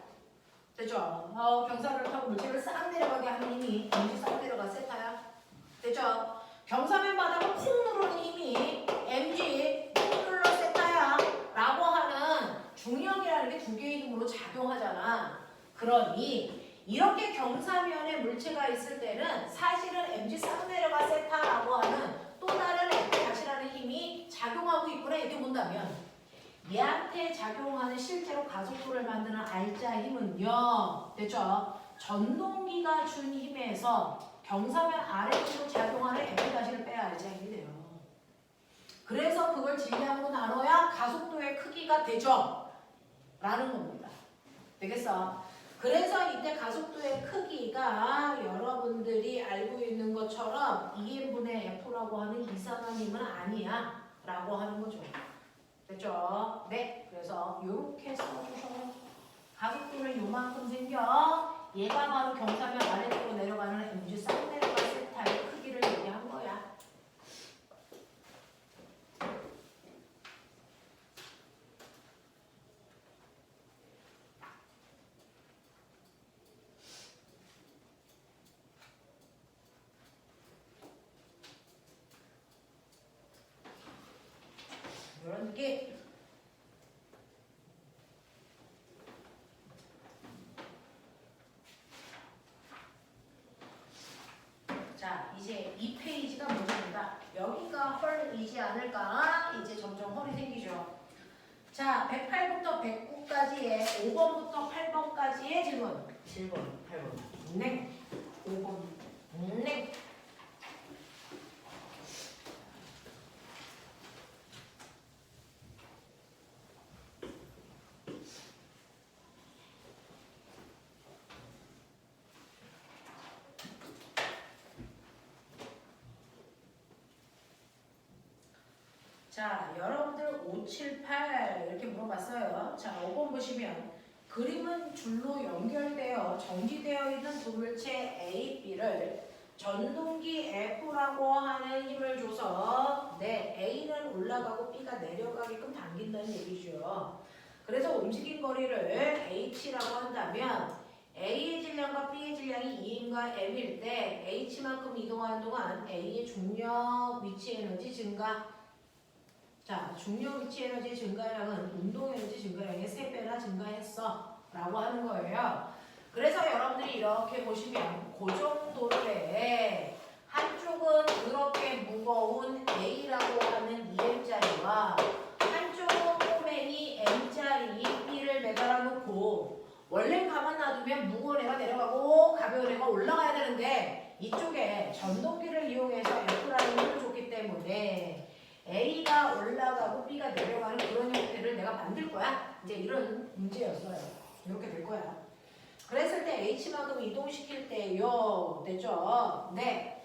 됐죠? 경사면을 타고 물체를 싹 내려가게 하는 힘이 mg 싹 내려가 세타야. 됐죠? 경사면 바닥을 콕 누르는 힘이 mg 콕 눌러 세타야 라고 하는 그러니 이렇게 경사면에 물체가 있을 때는 사실은 mg 쌍내려가 세타라고 하는 또 다른 F-라는 힘이 작용하고 있구나 이렇게 본다면 얘한테 작용하는 실제로 가속도를 만드는 R자 힘은요. 됐죠? 전동기가 준 힘에서 경사면 아래쪽으로 작용하는 F-를 빼야 R자 힘이 돼요. 그래서 그걸 질량으로 나눠야 가속도의 크기가 되죠. 라는 겁니다. 되겠어? 그래서 이때 가속도의 크기가 여러분들이 알고 있는 것처럼 2n분의 F라고 하는 이상한 힘은 아니야. 라고 하는 거죠. 됐죠? 네. 그래서 이렇게 써주셔요. 가속도는 요만큼 생겨. 얘가 바로 경사면 아래쪽으로 내려가는 mg 쌍내려가 세타의 크기를 얘기한 거야. 이런 느낌. 자, 이제 이 페이지가 문제입니다. 여기가 헐이지 않을까? 이제 점점 헐이 생기죠. 자, 108부터 109까지의 5번부터 8번까지의 질문. 7번, 8번. 네. 5번. 네. 자, 여러분들 5, 7, 8 이렇게 물어봤어요. 자, 5번 보시면 그림은 줄로 연결되어 정지되어 있는 두 물체 A, B를 전동기 F라고 하는 힘을 줘서 네, A는 올라가고 B가 내려가게끔 당긴다는 얘기죠. 그래서 움직인 거리를 H라고 한다면 A의 질량과 B의 질량이 2인과 M일 때 H만큼 이동하는 동안 A의 중력 위치 에너지 증가. 자, 중력 위치 에너지 증가량은 운동 에너지 증가량의 3배나 증가했어 라고 하는 거예요. 그래서 여러분들이 이렇게 보시면 그 정도를 해. 한쪽은 그렇게 무거운 A라고 하는 2M짜리와 한쪽은 꼬맹이 M짜리 B를 매달아 놓고 원래 가만 놔두면 무거운 애가 내려가고 가벼운 애가 올라가야 되는데 이쪽에 전동기를 이용해서 F라는 힘을 줬기 때문에 A가 올라가고 B가 내려가는 그런 형태를 내가 만들 거야. 이제 이런 문제였어요. 이렇게 될 거야. 그랬을 때 H만큼 이동시킬 때요. 됐죠? 네.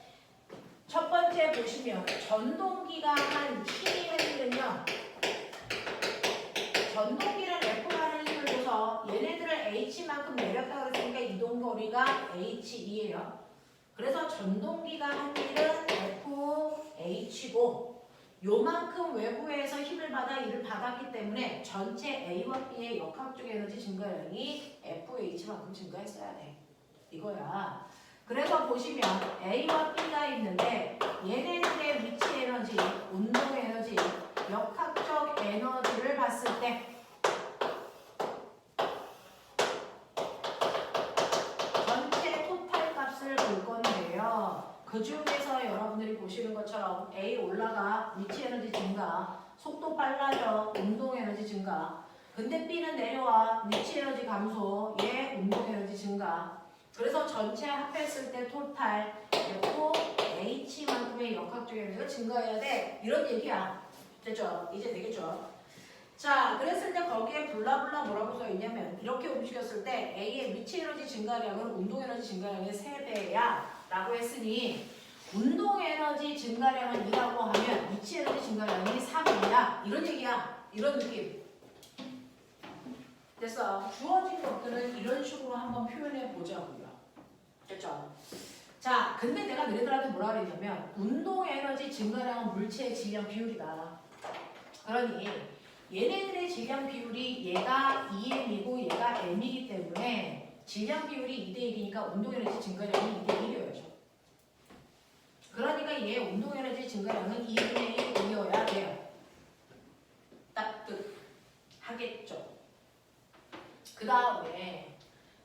첫 번째 보시면 전동기가 한 힘이 생기면요. 전동기는 F라는 힘을 줘서 얘네들을 H만큼 내렸다 그랬으니까 이동거리가 H2예요. 그래서 전동기가 한 일은 FH고 요만큼 외부에서 힘을 받아 이를 받았기 때문에 전체 A와 B의 역학적 에너지 증가량이 FH만큼 증가했어야 돼. 이거야. 그래서 보시면 A와 B가 있는데 얘네들의 위치 에너지, 운동 에너지, 역학적 에너지를 봤을 때 전체 토탈 값을 볼 건데요. 그 중에서 여러분들이 보시는 것처럼 A 올라가, 위치 에너지 증가, 속도 빨라져, 운동 에너지 증가. 근데 B는 내려와, 위치 에너지 감소, 얘 운동 에너지 증가. 그래서 전체 합했을 때 토탈 F, H만큼의 역학적 에너지가 증가해야 돼. 이런 얘기야. 됐죠? 이제 되겠죠? 자, 그랬을 때 거기에 블라블라 뭐라고 써 있냐면 이렇게 움직였을 때 A의 위치 에너지 증가량은 운동 에너지 증가량의 3배야. 라고 했으니 운동 에너지 증가량을 2라고 하면 위치 에너지 증가량이 3이야. 이런 얘기야. 이런 느낌. 됐어. 주어진 것들을 이런 식으로 한번 표현해 보자고요. 됐죠? 자, 근데 내가 너희들한테 뭐라 그랬냐면 운동 에너지 증가량은 물체의 질량 비율이다. 그러니 얘네들의 질량 비율이 얘가 2m이고 얘가 m이기 때문에 질량 비율이 2대1이니까 운동 에너지 증가량이 2대1이어야죠. 그러니까 얘 운동 에너지 증가량은 2분의 1이어야 돼요. 따뜻하겠죠. 그 다음에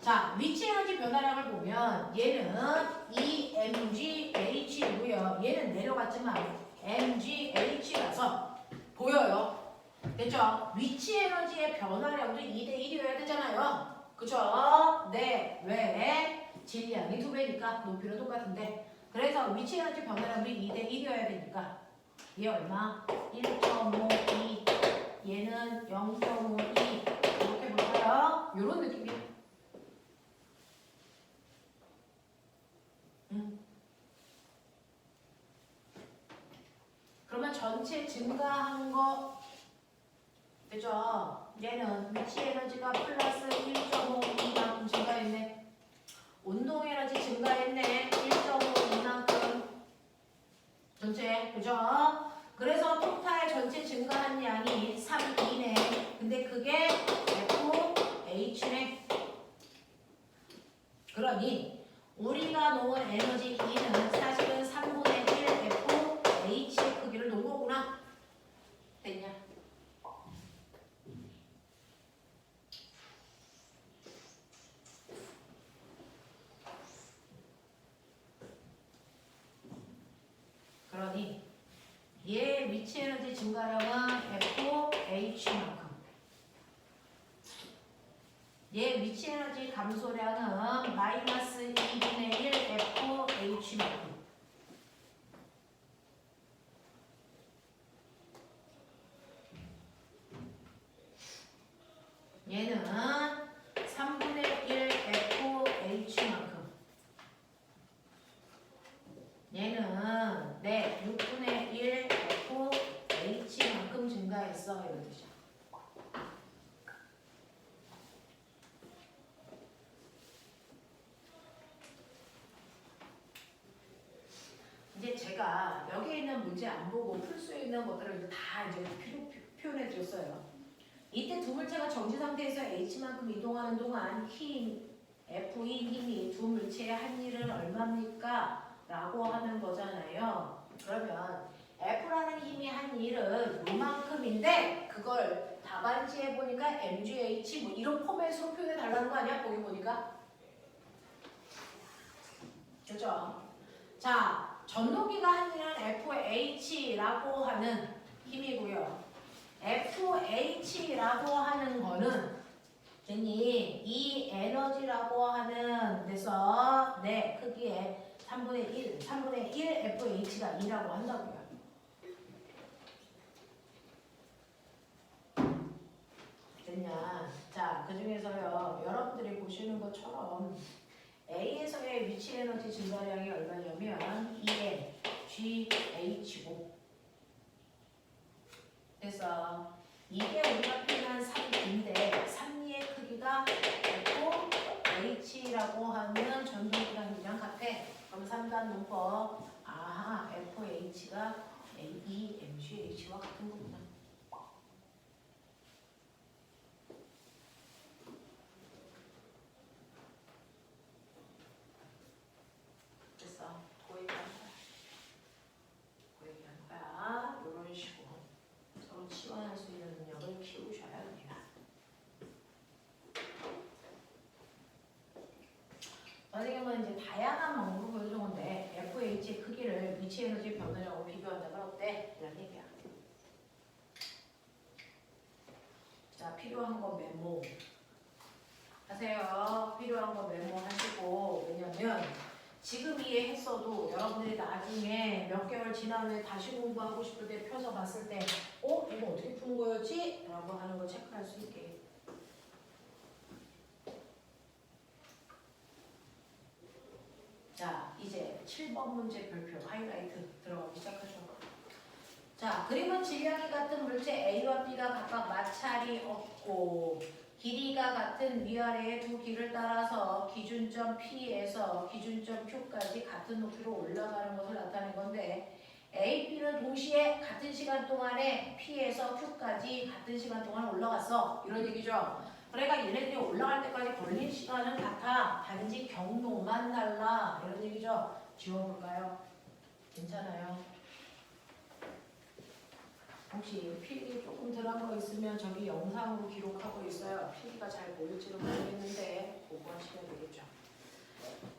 자, 위치 에너지 변화량을 보면 얘는 EMGH이고요. 얘는 내려갔지만 MGH라서 보여요. 됐죠? 위치 에너지의 변화량도 2대 1이어야 되잖아요. 그죠? 네. 왜? 질량이 2배니까 높이는 똑같은데. 그래서 위치 에너지 변화량도 2대 1이어야 되니까 얘 얼마? 1.52 얘는 0.52 이렇게 볼까요? 요런 느낌이에요. 그러면 전체 증가한 거 되죠? 얘는 위치 에너지가 플러스 1.52만큼 증가했네. 운동 에너지 증가했네. 1.52만큼 전체 그죠? 그래서 토탈 전체 증가한 양이 3이네. 근데 그게 FH네. 그러니 우리가 놓은 에너지 E는 사실은 3분의 1 FH의 크기를 놓은 거구나. 됐냐? 그러니 얘 위치 에너지 증가량은 FH만큼 얘 위치 에너지 감소량은 마이너스 2분의 1 FH만큼 얘는 3분의 1 FH만큼 얘는 네 6분의 1 FH만큼 증가했어 이런 뜻이야. 이제 제가 여기 있는 문제 안 보고 풀 수 있는 것들을 다 이제 표현해 드렸어요. 이때 두 물체가 정지 상태에서 H만큼 이동하는 동안 힘, F인 힘이 두 물체의 한 일은 얼마입니까? 라고 하는 거잖아요. 그러면 F라는 힘이 한 일은 요만큼인데 그걸 답안지에 보니까 MGH 뭐 이런 포맷으로 표현해 달라는 거 아니야? 거기 보니까. 그죠? 자, 전동기가 한 일은 FH라고 하는 힘이고요. FH라고 하는 거는 이 에너지라고 하는 데서 네 크기에 3분의 1 FH가 2라고 한다고요. 됐냐? 자, 그 중에서요 여러분들이 보시는 것처럼 A에서의 위치 에너지 증가량이 얼마냐면 EMGH고 그래서 이게 우리가 표현한 3인데 3의 크기가 FH라고 하는 전동기랑 이랑 같아. 그럼 3단 문법 아하 FH가 EMGH와 같은 거구나. 됐어. 고얘기한 거야. 이런 식으로 서로 치환할 수 있는 능력을 키우셔야 합니다. 선생님은 이제 다양한 방법으로 보여준 건데 FH의 크기를 위치 에너지 변화량으로 비교한다면 어때? 이런 얘기야. 자, 필요한 거 메모 하세요. 필요한 거 메모하시고 왜냐면 지금 이해했어도 여러분들이 나중에 몇 개월 지난 후에 다시 공부하고 싶을 때 펴서 봤을 때 이거 어떻게 푸는 거였지? 라고 하는 거 체크할 수 있게. 자, 이제 7번 문제 별표 하이라이트 들어가기 시작하죠. 자, 그림은 질량이 같은 물체 A와 B가 각각 마찰이 없고 길이가 같은 위아래의 두 길을 따라서 기준점 P에서 기준점 Q까지 같은 높이로 올라가는 것을 나타낸 건데 A, B는 동시에 같은 시간 동안에 P에서 Q까지 같은 시간 동안 올라갔어. 이런 얘기죠. 그러니까 얘네들이 올라갈 때까지 걸린 시간은 같아. 단지 경로만 달라. 이런 얘기죠. 지워볼까요? 괜찮아요. 혹시 필기 조금 덜한 거 있으면 저기 영상으로 기록하고 있어요. 필기가 잘 보일지는 모르겠는데 그거 하시면 되겠죠.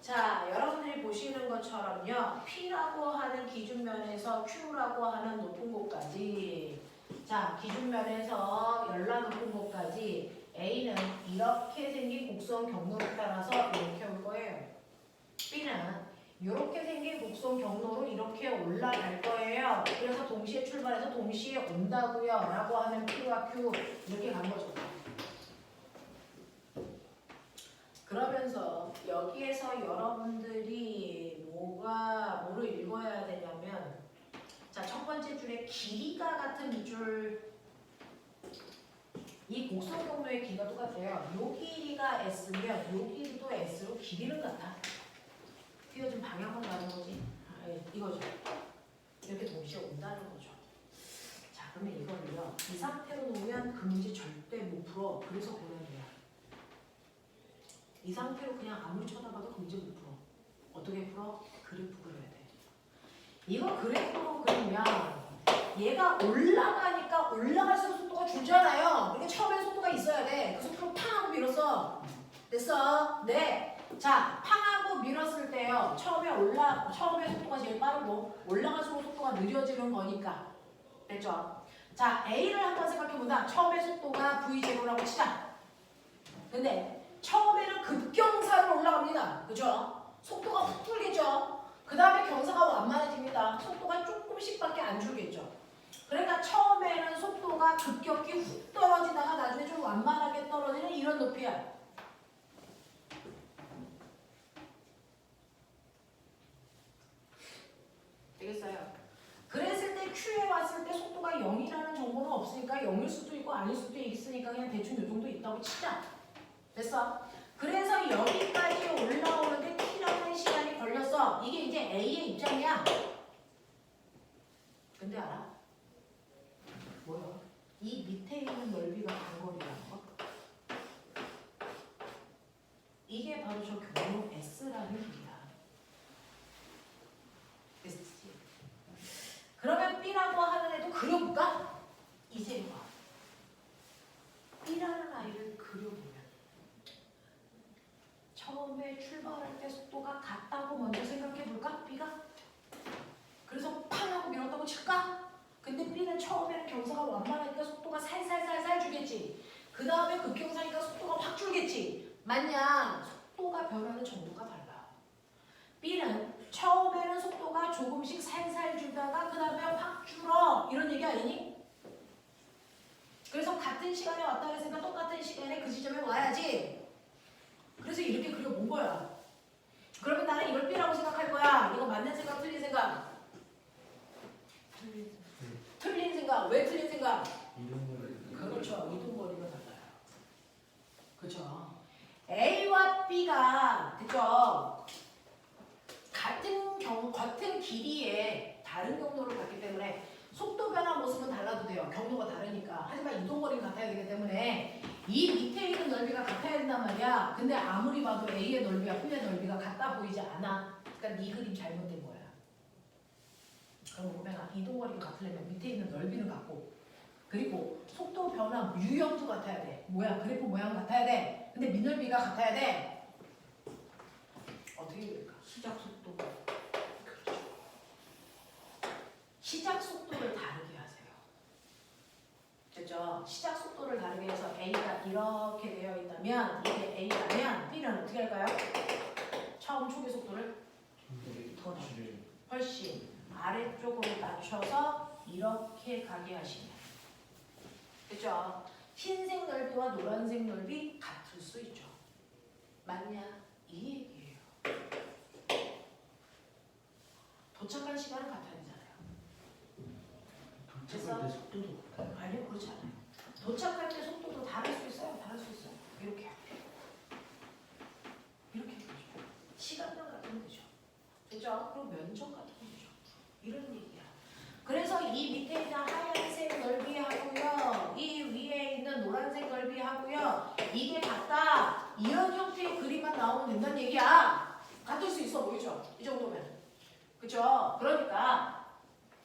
자, 여러분들이 보시는 것처럼요. P라고 하는 기준면에서 Q라고 하는 높은 곳까지, 자, 기준면에서 열나 높은 곳까지 A는 이렇게 생긴 곡선 경로를 따라서 이렇게 올 거예요. B는 이렇게 생긴 곡선 경로로 이렇게 올라갈 거예요. 그래서 동시에 출발해서 동시에 온다고요. 라고 하는 P와 Q 이렇게 간 거죠. 그러면서 여기에서 여러분들이 뭐를 읽어야 되냐면, 자, 첫 번째 줄에 길이가 같은 이 줄, 이 곡선 경로의 길이가 똑같아요. 요 길이가 S면 요 길이도 S로 길이는 같아. 띄워진 방향만 다른 거지. 이거죠. 이렇게 동시에 온다는 거죠. 자, 그러면 이거를요. 이 상태로 놓으면 그 문제 절대 못 풀어. 그래서 고려해야 돼요. 이 상태로 그냥 아무리 쳐다봐도 그 문제 못 풀어. 어떻게 풀어? 그래프 그려야 돼. 이거 그래프로 그리면 얘가 올라가니까 올라갈수록 속도가 줄잖아요. 그러니까 처음에 속도가 있어야 돼. 그 속도로 팡 하고 밀었어. 됐어? 네. 자, 팡하고 밀었을 때요. 처음에 속도가 제일 빠르고 올라갈수록 속도가 느려지는 거니까. 됐죠? 자, A를 한번 생각해보자. 처음에 속도가 V0라고 치자. 근데 처음에는 급경사로 올라갑니다. 그죠? 속도가 훅 줄겠죠? 그 다음에 경사가 완만해집니다. 속도가 조금씩밖에 안 줄겠죠? 그러니까 처음에는 속도가 급격히 훅 떨어지다가 나중에 좀 완만하게 떨어지는 이런 높이야. 되겠어요? 그랬을 때 Q에 왔을 때 속도가 0이라는 정보는 없으니까 0일 수도 있고 아닐 수도 있으니까 그냥 대충 이 정도 있다고 치자. 됐어? 그래서 여기까지 올라오는데 T라는 시간이 걸렸어. 이게 이제 A의 입장이야. 근데 알아? 뭐야? 이 밑에 있는 넓이가 단거리라는 거? 이게 바로 저 경로 S라는 길이야. S지. 그러면 B라고 하는 애도 그려볼까? 이제 봐. B라는 아이를 그려보면 처음에 출발할 때 속도가 같다고 먼저 생각해볼까? B가? 그래서 팡 하고 밀었다고 칠까? 근데 B는 처음에는 경사가 완만하니까 속도가 살살살살 주겠지. 그 다음에 급경사니까 속도가 확 줄겠지. 맞냐? 속도가 변하는 정도가 달라. B는 처음에는 속도가 조금씩 살살 주다가 그 다음에 확 줄어. 이런 얘기 아니니? 그래서 같은 시간에 왔다 그랬으니까 똑같은 시간에 그 지점에 와야지. 그래서 이렇게 그려본 거야. 그러면 나는 이걸 B라고 생각할 거야. 이거 맞는 생각, 틀린 생각? 틀린 생각. 왜 틀린 생각? 그렇죠. 이동거리가 달라요. 그렇죠. A와 B가 그죠? 같은 길이의 다른 경로를 갔기 때문에 속도 변화 모습은 달라도 돼요. 경로가 다르니까. 하지만 이동거리가 같아야 되기 때문에 이 밑에 있는 넓이가 같아야 된단 말이야. 근데 아무리 봐도 A의 넓이와 B의 넓이가 같아 보이지 않아. 그러니까 네 그림 잘못된 거야. 그럼 보면 이동거리가 같으려면 밑에 있는 넓이는 같고 그리고 속도 변화 유형도 같아야 돼. 그래프 모양 같아야 돼. 근데 밑넓이가 같아야 돼. 어떻게 될까? 시작 속도가. 그렇죠. 시작 속도를 다르게 하세요. 됐죠? 시작 속도를 다르게 해서 A가 이렇게 되어 있다면 이게 A라면 B는 어떻게 할까요? 처음 초기 속도를 더 훨씬 아래쪽으로 낮춰서 이렇게 가게 하시면 됐죠? 흰색 넓이와 노란색 넓이 같을 수 있죠. 맞냐? 이 얘기예요. 도착한 시간은 같아야 되잖아요. 도착할 때 속도도 같아요. 아니요, 그렇지 않아요. 도착할 때 속도도 다를 수 있어요. 다를 수 있어요. 이렇게 되죠. 시간당 같으면 되죠. 됐죠? 그리고 면적 같으면 되죠. 이런 얘기야. 그래서 이 밑에 있는 하얀색 넓이하고요, 이 위에 있는 노란색 넓이하고요, 이게 같다. 이런 형태의 그림만 나오면 된다는 얘기야. 같을 수 있어 보이죠? 이 정도면. 그죠? 그러니까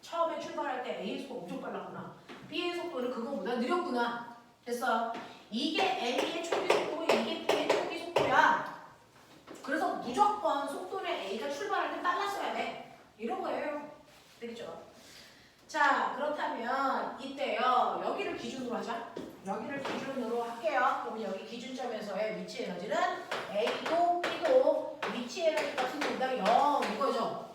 처음에 출발할 때 A 속도 엄청 빨랐구나. B의 속도는 그거보다 느렸구나. 됐어. 이게 A의 초기 속도고 이게 B의 초기 속도야. 그래서 무조건 속도는 A가 출발할 때 빨랐어야 돼. 이런 거예요. 되겠죠? 자, 그렇다면 이때요. 여기를 기준으로 하자. 여기를 기준으로 할게요. 그러면 여기 기준점에서의 위치 에너지는 A고 B고 위치 에너지 같은 경우가 0 이거죠.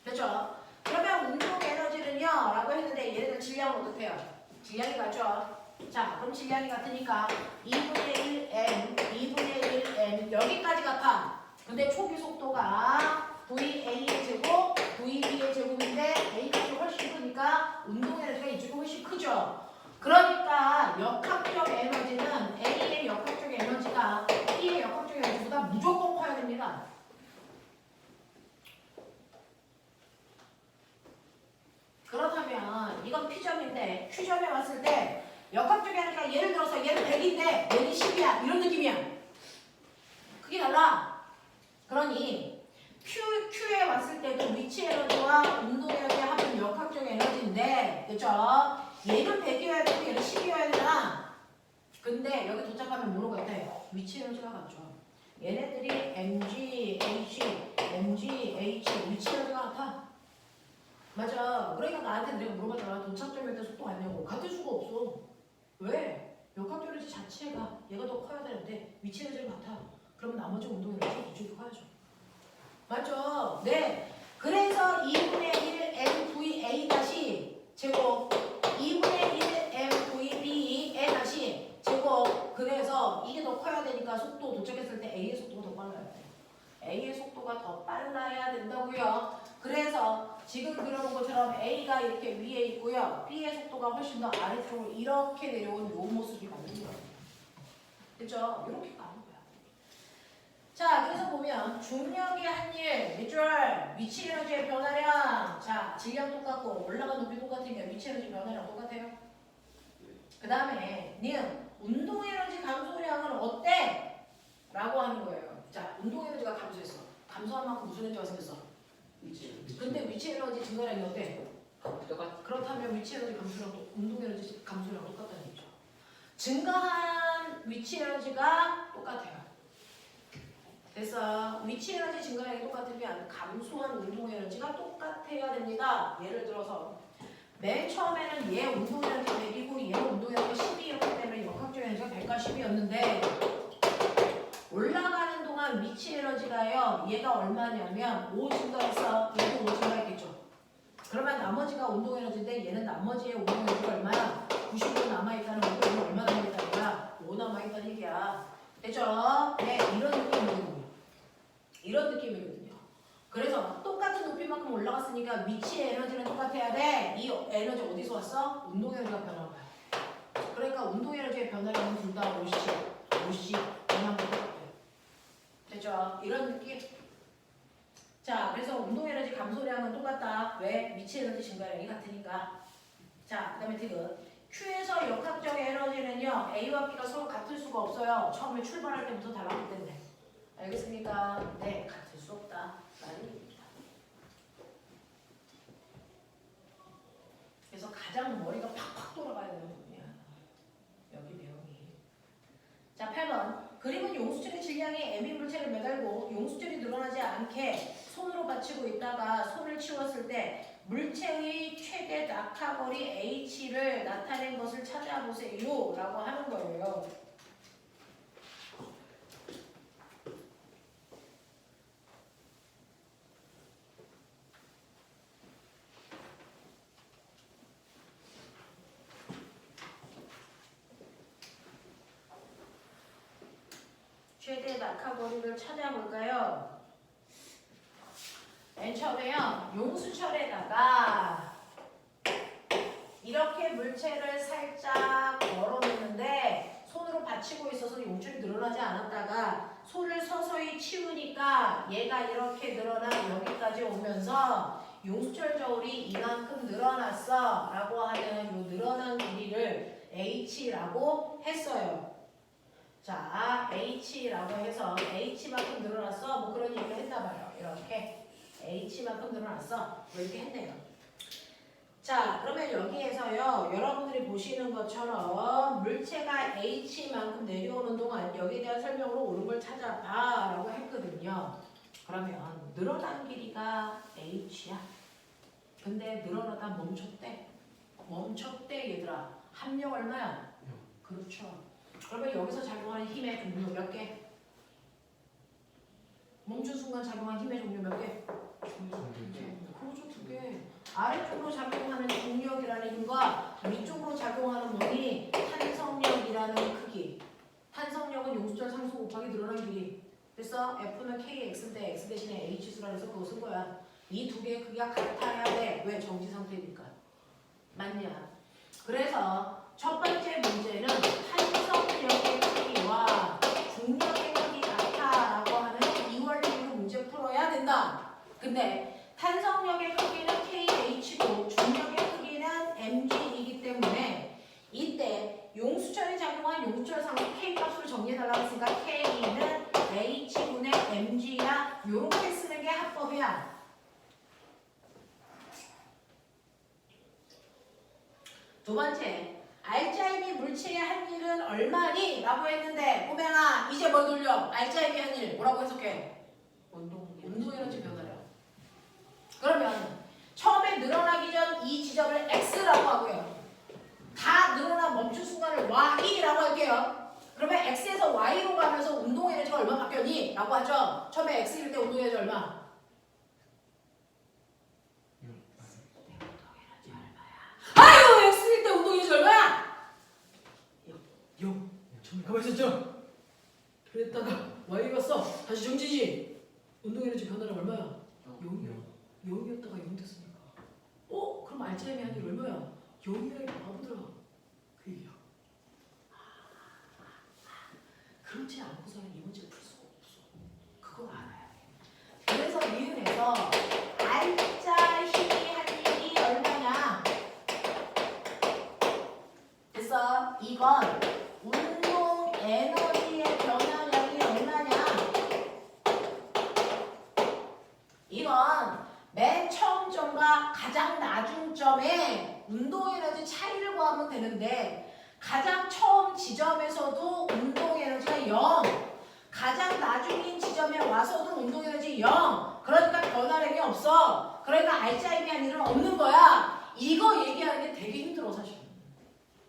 됐죠? 그러면 운동 에너지는요 라고 했는데 얘네들 질량은 어떻게요? 질량이 같죠? 자, 그럼 질량이 같으니까 2분의 1m, 2분의 1m 여기까지 같아. 근데 초기 속도가 VA의 제곱, VB의 제곱인데 A값이 훨씬 크니까 운동 에너지가 이쪽이 훨씬 크죠. 그러니까 역학적 에너지는 A의 역학적 에너지가 B의 역학적 에너지보다 무조건 커야 됩니다. 그렇다면 이건 P점인데 Q점에 왔을 때 역학적 에너지가 예를 들어서 얘는 100인데 얘는 10이야 이런 느낌이야. 그게 달라. 그러니 Q에 왔을 때도 위치 에너지와 운동 에너지 합은 역학적 에너지인데 그죠? 얘는 100이어야 되고 얘는 10이어야 되잖아. 근데 여기 도착하면 뭐로 같아? 위치 에너지가 같죠. 얘네들이 mg, h, mg, h 위치 에너지가 같아. 맞아. 그러니까 나한테 내가 물어봤잖아. 도착점일 때 속도 같냐고. 같을 수가 없어. 왜? 역학적 에너지 자체가 얘가 더 커야 되는데 위치 에너지가 같아. 그럼 나머지 운동 에너지 이쪽이 커야죠. 맞죠? 네. 그래서 2분의 1 MVA 다시 제곱 2분의 1 MVB 에 다시 제곱. 그래서 이게 더 커야 되니까 속도 도착했을 때 A의 속도가 더 빨라야 돼요. A의 속도가 더 빨라야 된다고요. 그래서 지금 그려놓은 것처럼 A가 이렇게 위에 있고요. B의 속도가 훨씬 더 아래쪽으로 이렇게 내려온 요 모습이 맞는 거예요. 그죠? 이렇게 가는 거야. 자, 그래서 보면 중력의 한일, 밑줄, 위치 에너지의 변화량. 자, 질량 똑같고 올라간 높이 똑같으니까 위치 에너지 변화량 똑같아요. 그 다음에 님, 운동 에너지 감소량은 어때? 라고 하는 거예요. 자, 운동 에너지가 감소했어. 감소한 만큼 무슨 에너지가 생겼어? 근데 위치 에너지 증가량이 어때? 그렇다면 위치 에너지 감소량, 운동 에너지 감소량 똑같다는 얘기죠. 증가한 위치 에너지가 똑같아요. 그래서 위치 에너지 증가량이 똑같으면 감소한 운동 에너지가 똑같아야 됩니다. 예를 들어서 맨 처음에는 얘 운동 에너지 100이고 얘 운동 에너지 10이었기 때문에 역학적 에너지가 100과 10이었는데 올라가는 동안 위치 에너지가요. 얘가 얼마냐면 5 증가했어. 얘도 5 증가했겠죠. 그러면 나머지가 운동 에너지인데 얘는 나머지의 운동 에너지가 얼마야? 95 남아있다는 거고 얘는 얼마 남아있다는 거야? 5 남아있다는 얘기야. 됐죠? 네, 이런 느낌이거든요. 이런 느낌이거든요. 그래서 똑같은 높이만큼 올라갔으니까 위치의 에너지는 똑같아야 돼. 이 에너지 어디서 왔어? 운동 에너지가 변한 거야. 그러니까 운동 에너지의 변화량은 둘 다 50 변한 거 똑같아요. 됐죠? 이런 느낌. 자, 그래서 운동 에너지 감소량은 똑같다. 왜? 위치 에너지 증가량이 같으니까. 자, 그 다음에 디귿. Q에서 역학적 에너지는요. A와 B가 서로 같을 수가 없어요. 처음에 출발할 때부터 달랐기 때문에. 알겠습니까? 네, 같을 수 없다. 라는 얘기입니다. 그래서 가장 머리가 팍팍 돌아가야 되는 부분이야. 여기 내용이. 자, 8번. 그림은 용수철의 질량이 M인 물체를 매달고 용수철이 늘어나지 않게 손으로 받치고 있다가 손을 치웠을 때 물체의 최대 낙하거리 H를 나타낸 것을 찾아보세요. 라고 하는 거예요. 최대 낙하거리를 찾아볼까요? 맨 처음에요. 용수철에다가 이렇게 물체를 살짝 걸어놓는데 손으로 받치고 있어서 용출이 늘어나지 않았다가 손을 서서히 치우니까 얘가 이렇게 늘어나 여기까지 오면서 용수철 저울이 이만큼 늘어났어 라고 하는 이 늘어난 길이를 H라고 했어요. 자, H라고 해서 H만큼 늘어났어. 뭐 그런 얘기를 했나봐요. 이렇게 H만큼 늘어났어. 뭐 이렇게 했네요. 자, 그러면 여기에서요, 여러분들이 보시는 것처럼 물체가 H만큼 내려오는 동안 여기에 대한 설명으로 옳은 걸 찾아봐 라고 했거든요. 그러면 늘어난 길이가 H야. 근데 늘어나다 멈췄대. 멈췄대 얘들아. 합력 얼마야? 그렇죠. 그러면 여기서 작용하는 힘의 종류 몇 개? 멈춘 순간 작용한 힘의 종류 몇 개? 그렇죠, 두 개. 아래쪽으로 작용하는 중력이라는 힘과 위쪽으로 작용하는 뭐니? 탄성력이라는 크기. 탄성력은 용수절 상수 곱하기 늘어난 길이. 그래서 F는 KX인데 X 대신에 H수라 해서 그거 쓴 거야. 이 두 개의 크기가 같아야 돼. 왜? 정지 상태니까. 맞냐? 그래서 첫 번째 문제는 탄성력의 크기와 중력의 크기 같아라고 하는 이원리로 문제 풀어야 된다. 근데 탄성력의 크기는 KH고 중력의 크기는 mg이기 때문에 이때 용수철이 작용한 용수철 상수 K 값을 정리해달라고 했으니까 K는 H분의 mg야. 요렇게 쓰는 게 합법이야. 두 번째, 알짜임이 물체의 한 일은 얼마니? 라고 했는데 꼬맹아 이제 뭘 돌려? 알짜임이 한 일 뭐라고 해석해? 운동 에너지 변화량. 그러면 처음에 늘어나기 전 이 지점을 X라고 하고요. 다 늘어나 멈춘 순간을 Y라고 할게요. 그러면 X에서 Y로 가면서 운동 에너지가 얼마 바뀌었니? 라고 하죠. 처음에 X일 때 운동 에너지 얼마? 아유, X일 때 운동 에너지 얼마야? 0. 처음에 가만히 있었죠? 그랬다가 Y 갔어. 다시 정지지. 운동 에너지 변화량 얼마야? 0이야. 0이었다가 0 됐으니까. 그럼 알짜임이 한 일 얼마야? 0이라 바보들아. 그 얘기야. 그렇지 않고서는 이 문제를 풀 수가 없어. 그걸 알아야 돼. 그래서 미은에서 알짜 힘이 한 일이 얼마냐? 그래서 이건 운동 에너지의 변화량이 얼마냐? 이건 맨 처음 점과 가장 낮은 점의 운동 에너지 차이를 구하면 되는데 가장 처음 지점에서도 운동 에너지가 0, 가장 나중인 지점에 와서도 운동 에너지 0. 그러니까 변화량이 없어. 그러니까 알짜임이 한 일은 없는 거야. 이거 얘기하는 게 되게 힘들어 사실.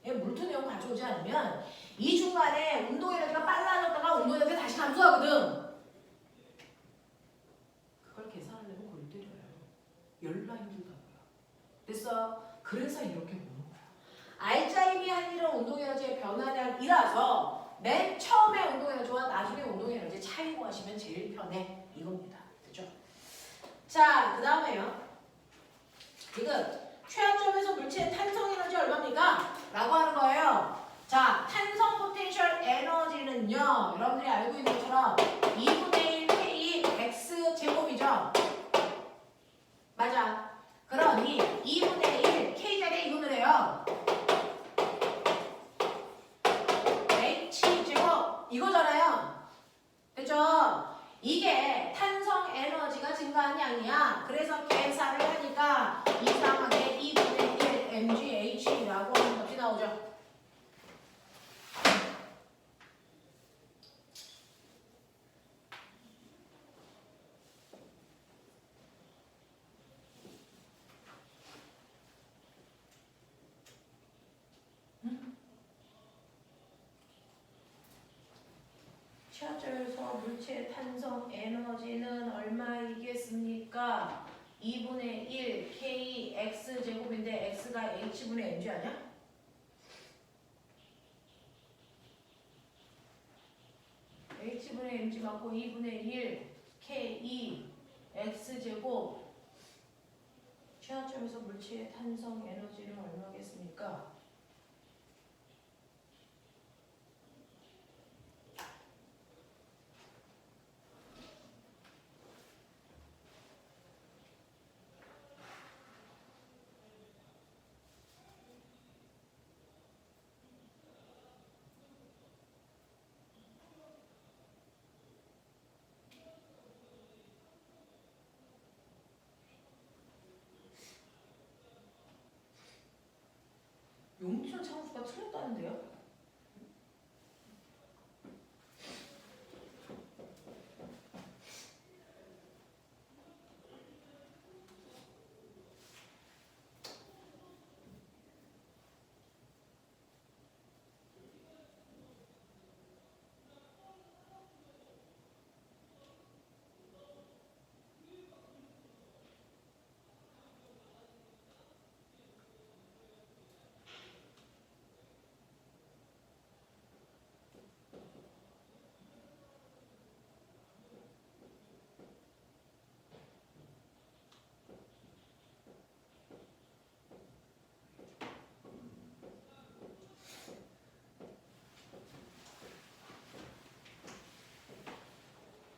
물투 내용 가져오지 않으면 이 중간에 운동 에너지가 빨라졌다가 운동 에너지가 다시 감소하거든. 그걸 계산하려면 골 때려요. 열나 힘들다고요. 그래서 이렇게 보는 거야. 알짜임이 한 일은 운동 에너지의 변화량이라서 맨 처음에 운동 에너지와 나중에 운동 에너지 차이 구하시면 제일 편해. 이겁니다. 그죠? 자, 그 다음에요. 지금 최하점에서 물체의 탄성 에너지 얼마입니까? 라고 하는 거예요. 자, 탄성 포텐셜 에너지는요. 여러분들이 알고 있는 것처럼 2분의 1 K X 제곱이죠. 맞아. 그러니 2분의 1 K 자리에 이분을 해요. H 제곱 이거잖아요. 됐죠? 이게 탄성 에너지가 증가한 양이야. 그래서 계산을 하니까 이상하게 2분의 1 mgH라고 하는 값이 나오죠. 최하점에서 물체의 탄성 에너지는 얼마이겠습니까? 2분의 1 K X 제곱인데 X가 H분의 mg 아니야? H분의 mg 맞고 2분의 1 K X 제곱 최하점에서 물체의 탄성 에너지는 얼마겠습니까? 용준 창수가 틀렸다는데요?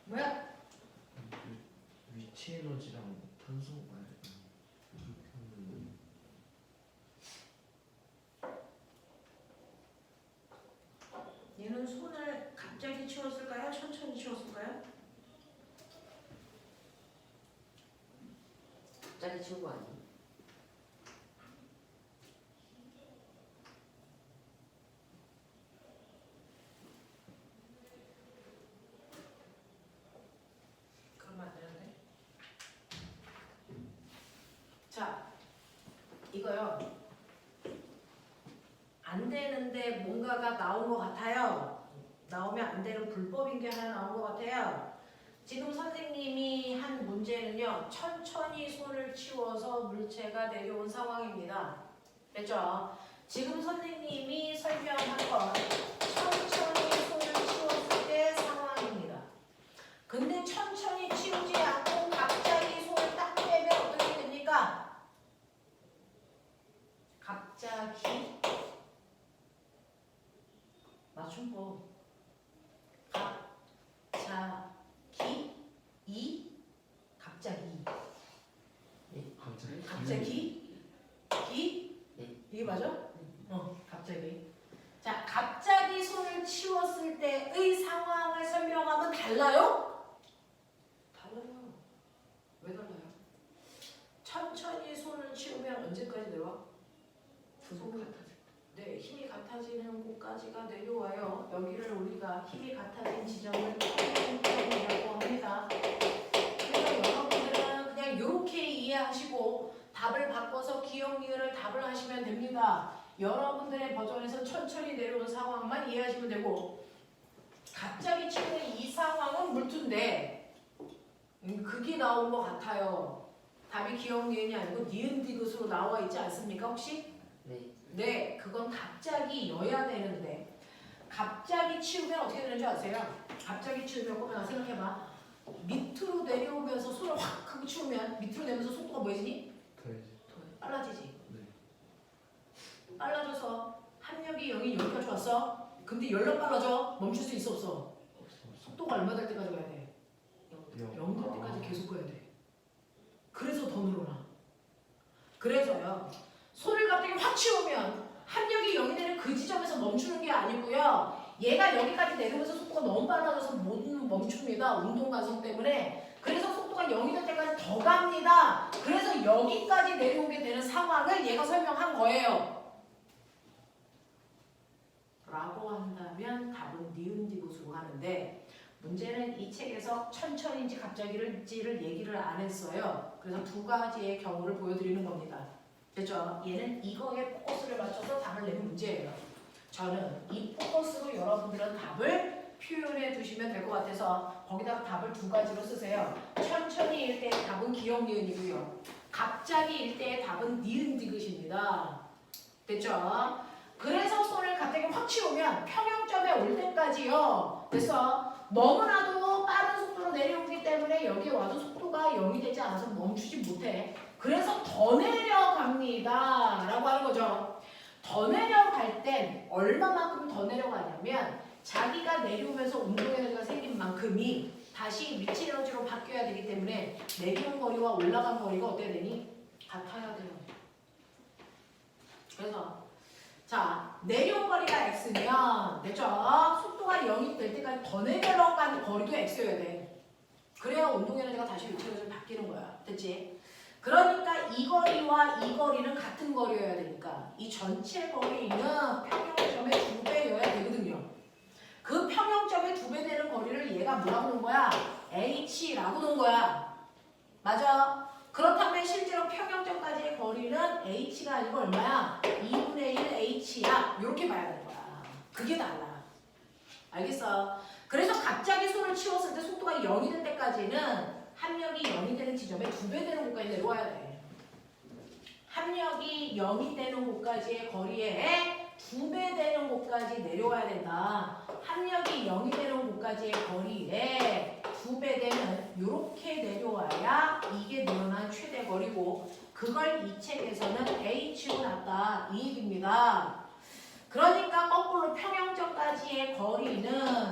뭐야? 위치 에너지랑 탄소 얘는 손을 갑자기 치웠을까요? 천천히 치웠을까요? 갑자기 치운 거 아니에요? 그러면 안 되는데. 자, 이거요. 안 되는데 뭔가가 나온 것 같아요. 나오면 안 되는 불법인 게 하나 나온 것 같아요. 지금 선생님이 한 문제는요. 천천히 손을 치워서 물체가 내려온 상황입니다. 됐죠? 지금 선생님이 설명한 건 천천히 손을 치웠을 때 상황입니다. 근데 천천히 치우지 않고 갑자기 손을 딱 빼면 어떻게 됩니까? 갑자기 맞춤법 갑자기 갑자기 갑자기 이게 맞아? 갑자기. 자, 갑자기 손을 치웠을 때의 상황을 설명하면 달라요? 달라요. 왜 달라요? 천천히 손을 치우면 언제까지 내려와? 손이 같아져. 네, 힘이 같아지는 곳까지가 내려와요. 여기를 우리가 힘이 같아진 지점을 P점이라고 합니다. 그래서 여러분들은 그냥 이렇게 이해하시고 답을 바꿔서 기억 니은을 답을 하시면 됩니다. 여러분들의 버전에서 천천히 내려오는 상황만 이해하시면 되고 갑자기 치는 이 상황은 물투인데 그게 나온 것 같아요. 답이 기억 니은이 아니고 니은 디귿으로 나와 있지 않습니까 혹시? 네. 네, 그건 갑자기여야 되는데 갑자기 치우면 어떻게 되는 줄 아세요? 갑자기 치우면 꼭 하나 생각해봐. 밑으로 내려오면서 손을 확 크게 치우면 밑으로 내면서 속도가 뭐해지니? 빨라지지. 네. 빨라져서 합력이 0이 여기까지 왔어. 근데 열로 빨라져. 멈출 수 있어 없어? 속도가 얼마 될 때까지 가야 돼? 0 될 때까지 계속 가야 돼. 그래서 더 늘어나. 그래서요. 손을 갑자기 확 치우면 합력이 0이 되는 그 지점에서 멈추는 게 아니고요. 얘가 여기까지 내려오면서 속도가 너무 빨라져서 못 멈춥니다. 운동 가속 때문에. 그래서 속도가 0이 될 때까지 더 갑니다. 그래서 여기까지 내려오게 되는 상황을 얘가 설명한 거예요. 라고 한다면 답은 니은 디귿으로 하는데 문제는 이 책에서 천천히인지 갑자기인지를 얘기를 안 했어요. 그래서 두 가지의 경우를 보여드리는 겁니다. 됐죠? 얘는 이거에 포커스를 맞춰서 답을 내는 문제예요. 저는 이 포커스로 여러분들은 답을 표현해 두시면 될 것 같아서 거기다가 답을 두 가지로 쓰세요. 천천히일 때의 답은 기억 니은이고요. 갑자기일 때의 답은 니은 디귿입니다. 됐죠? 그래서 손을 갑자기 확 치우면 평형점에 올 때까지요. 됐어? 너무나도 빠른 속도로 내려오기 때문에 여기 와도 속도가 0이 되지 않아서 멈추지 못해. 그래서 더 내려갑니다. 라고 하는 거죠. 더 내려갈 땐 얼마만큼 더 내려가냐면 자기가 내려오면서 운동 에너지가 생긴 만큼이 다시 위치 에너지로 바뀌어야 되기 때문에 내려온 거리와 올라간 거리가 어때야 되니? 같아야 돼요. 그래서 자, 내려온 거리가 x면 됐죠? 속도가 0이 될 때까지 더 내려가는 거리도 x여야 돼. 그래야 운동 에너지가 다시 위치 에너지로 바뀌는 거야. 됐지? 그러니까 이 거리와 이 거리는 같은 거리여야 되니까 이 전체 거리는 평형점의 2배여야 되거든요. 그 평형점의 2배 되는 거리를 얘가 뭐라고 놓은 거야? h라고 놓은 거야. 맞아? 그렇다면 실제로 평형점까지의 거리는 h가 아니고 얼마야? 2분의 1 h야. 이렇게 봐야 되는 거야. 그게 달라. 알겠어? 그래서 갑자기 손을 치웠을 때 속도가 0이 될 때까지는 합력이 0이 되는 지점에 2배 되는 곳까지 내려와야 돼. 합력이 0이 되는 곳까지의 거리에 2배 되는 곳까지 내려와야 된다. 합력이 0이 되는 곳까지의 거리에 2배 되는 이렇게 내려와야 이게 늘어난 최대 거리고 그걸 이 책에서는 h로 놨다. 이 얘기입니다. 그러니까 거꾸로 평형점까지의 거리는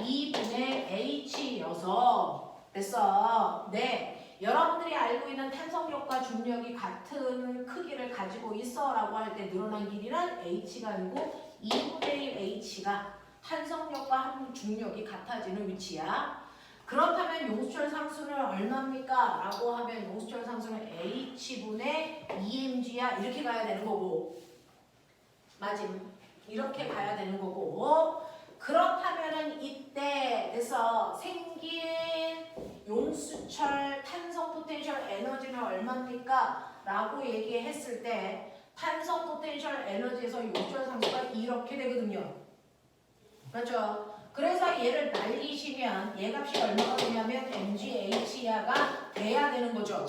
2분의 h여서 됐어. 네. 여러분들이 알고 있는 탄성력과 중력이 같은 크기를 가지고 있어 라고 할 때 늘어난 길이는 h가 아니고 2분의 1 h가 탄성력과 중력이 같아지는 위치야. 그렇다면 용수철 상수는 얼마입니까? 라고 하면 용수철 상수는 h분의 2mg야. 이렇게 가야 되는 거고. 맞음. 이렇게 가야 되는 거고. 그렇다면은 이때 돼서 생긴 용수철 탄성 포텐셜 에너지는 얼마입니까? 라고 얘기했을 때 탄성 포텐셜 에너지에서 용수철 상수가 이렇게 되거든요. 그렇죠? 그래서 얘를 날리시면 얘 값이 얼마가 되냐면 mgH가 돼야 되는 거죠.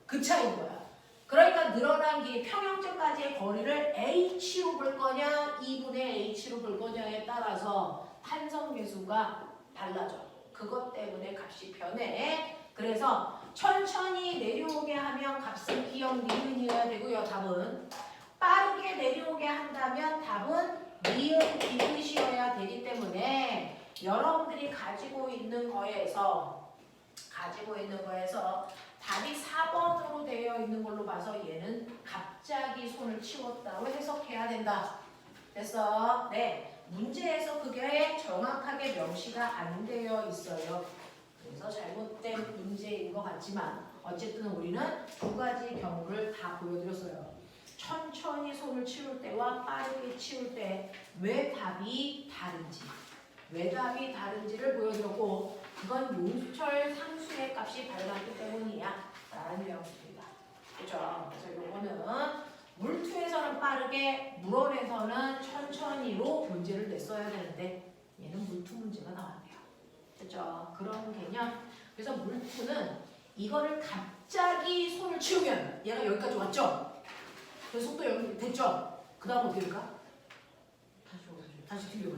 그 차이인 거야. 그러니까 늘어난 게 평형점까지의 거리를 h로 볼 거냐 2분의 h로 볼 거냐에 따라서 탄성 계수가 달라져. 그것 때문에 값이 변해. 그래서 천천히 내려오게 하면 값은 기억 니은이어야 되고요. 답은 빠르게 내려오게 한다면 답은 니은 디귿이어야 되기 때문에 여러분들이 가지고 있는 거에서 답이 4번으로 되어 있는 걸로 봐서 얘는 갑자기 손을 치웠다고 해석해야 된다. 됐어? 네. 문제에서 그게 정확하게 명시가 안 되어 있어요. 그래서 잘못된 문제인 것 같지만 어쨌든 우리는 두 가지 경우를 다 보여드렸어요. 천천히 손을 치울 때와 빠르게 치울 때 왜 답이 다른지를 보여드렸고 그건 용수철 상수의 값이 밝았기 때문이야 라는 내용입니다. 그렇죠? 그래서 요거는 물투에서는 빠르게 물원에서는 천천히로 문제를 냈어야 되는데 얘는 물투 문제가 나왔네요. 그렇죠? 그런 개념. 그래서 물투는 이거를 갑자기 손을 치우면 얘가 여기까지 왔죠? 그래서 속도 여기 됐죠? 그 다음 어떻게 될까? 다시 뒤로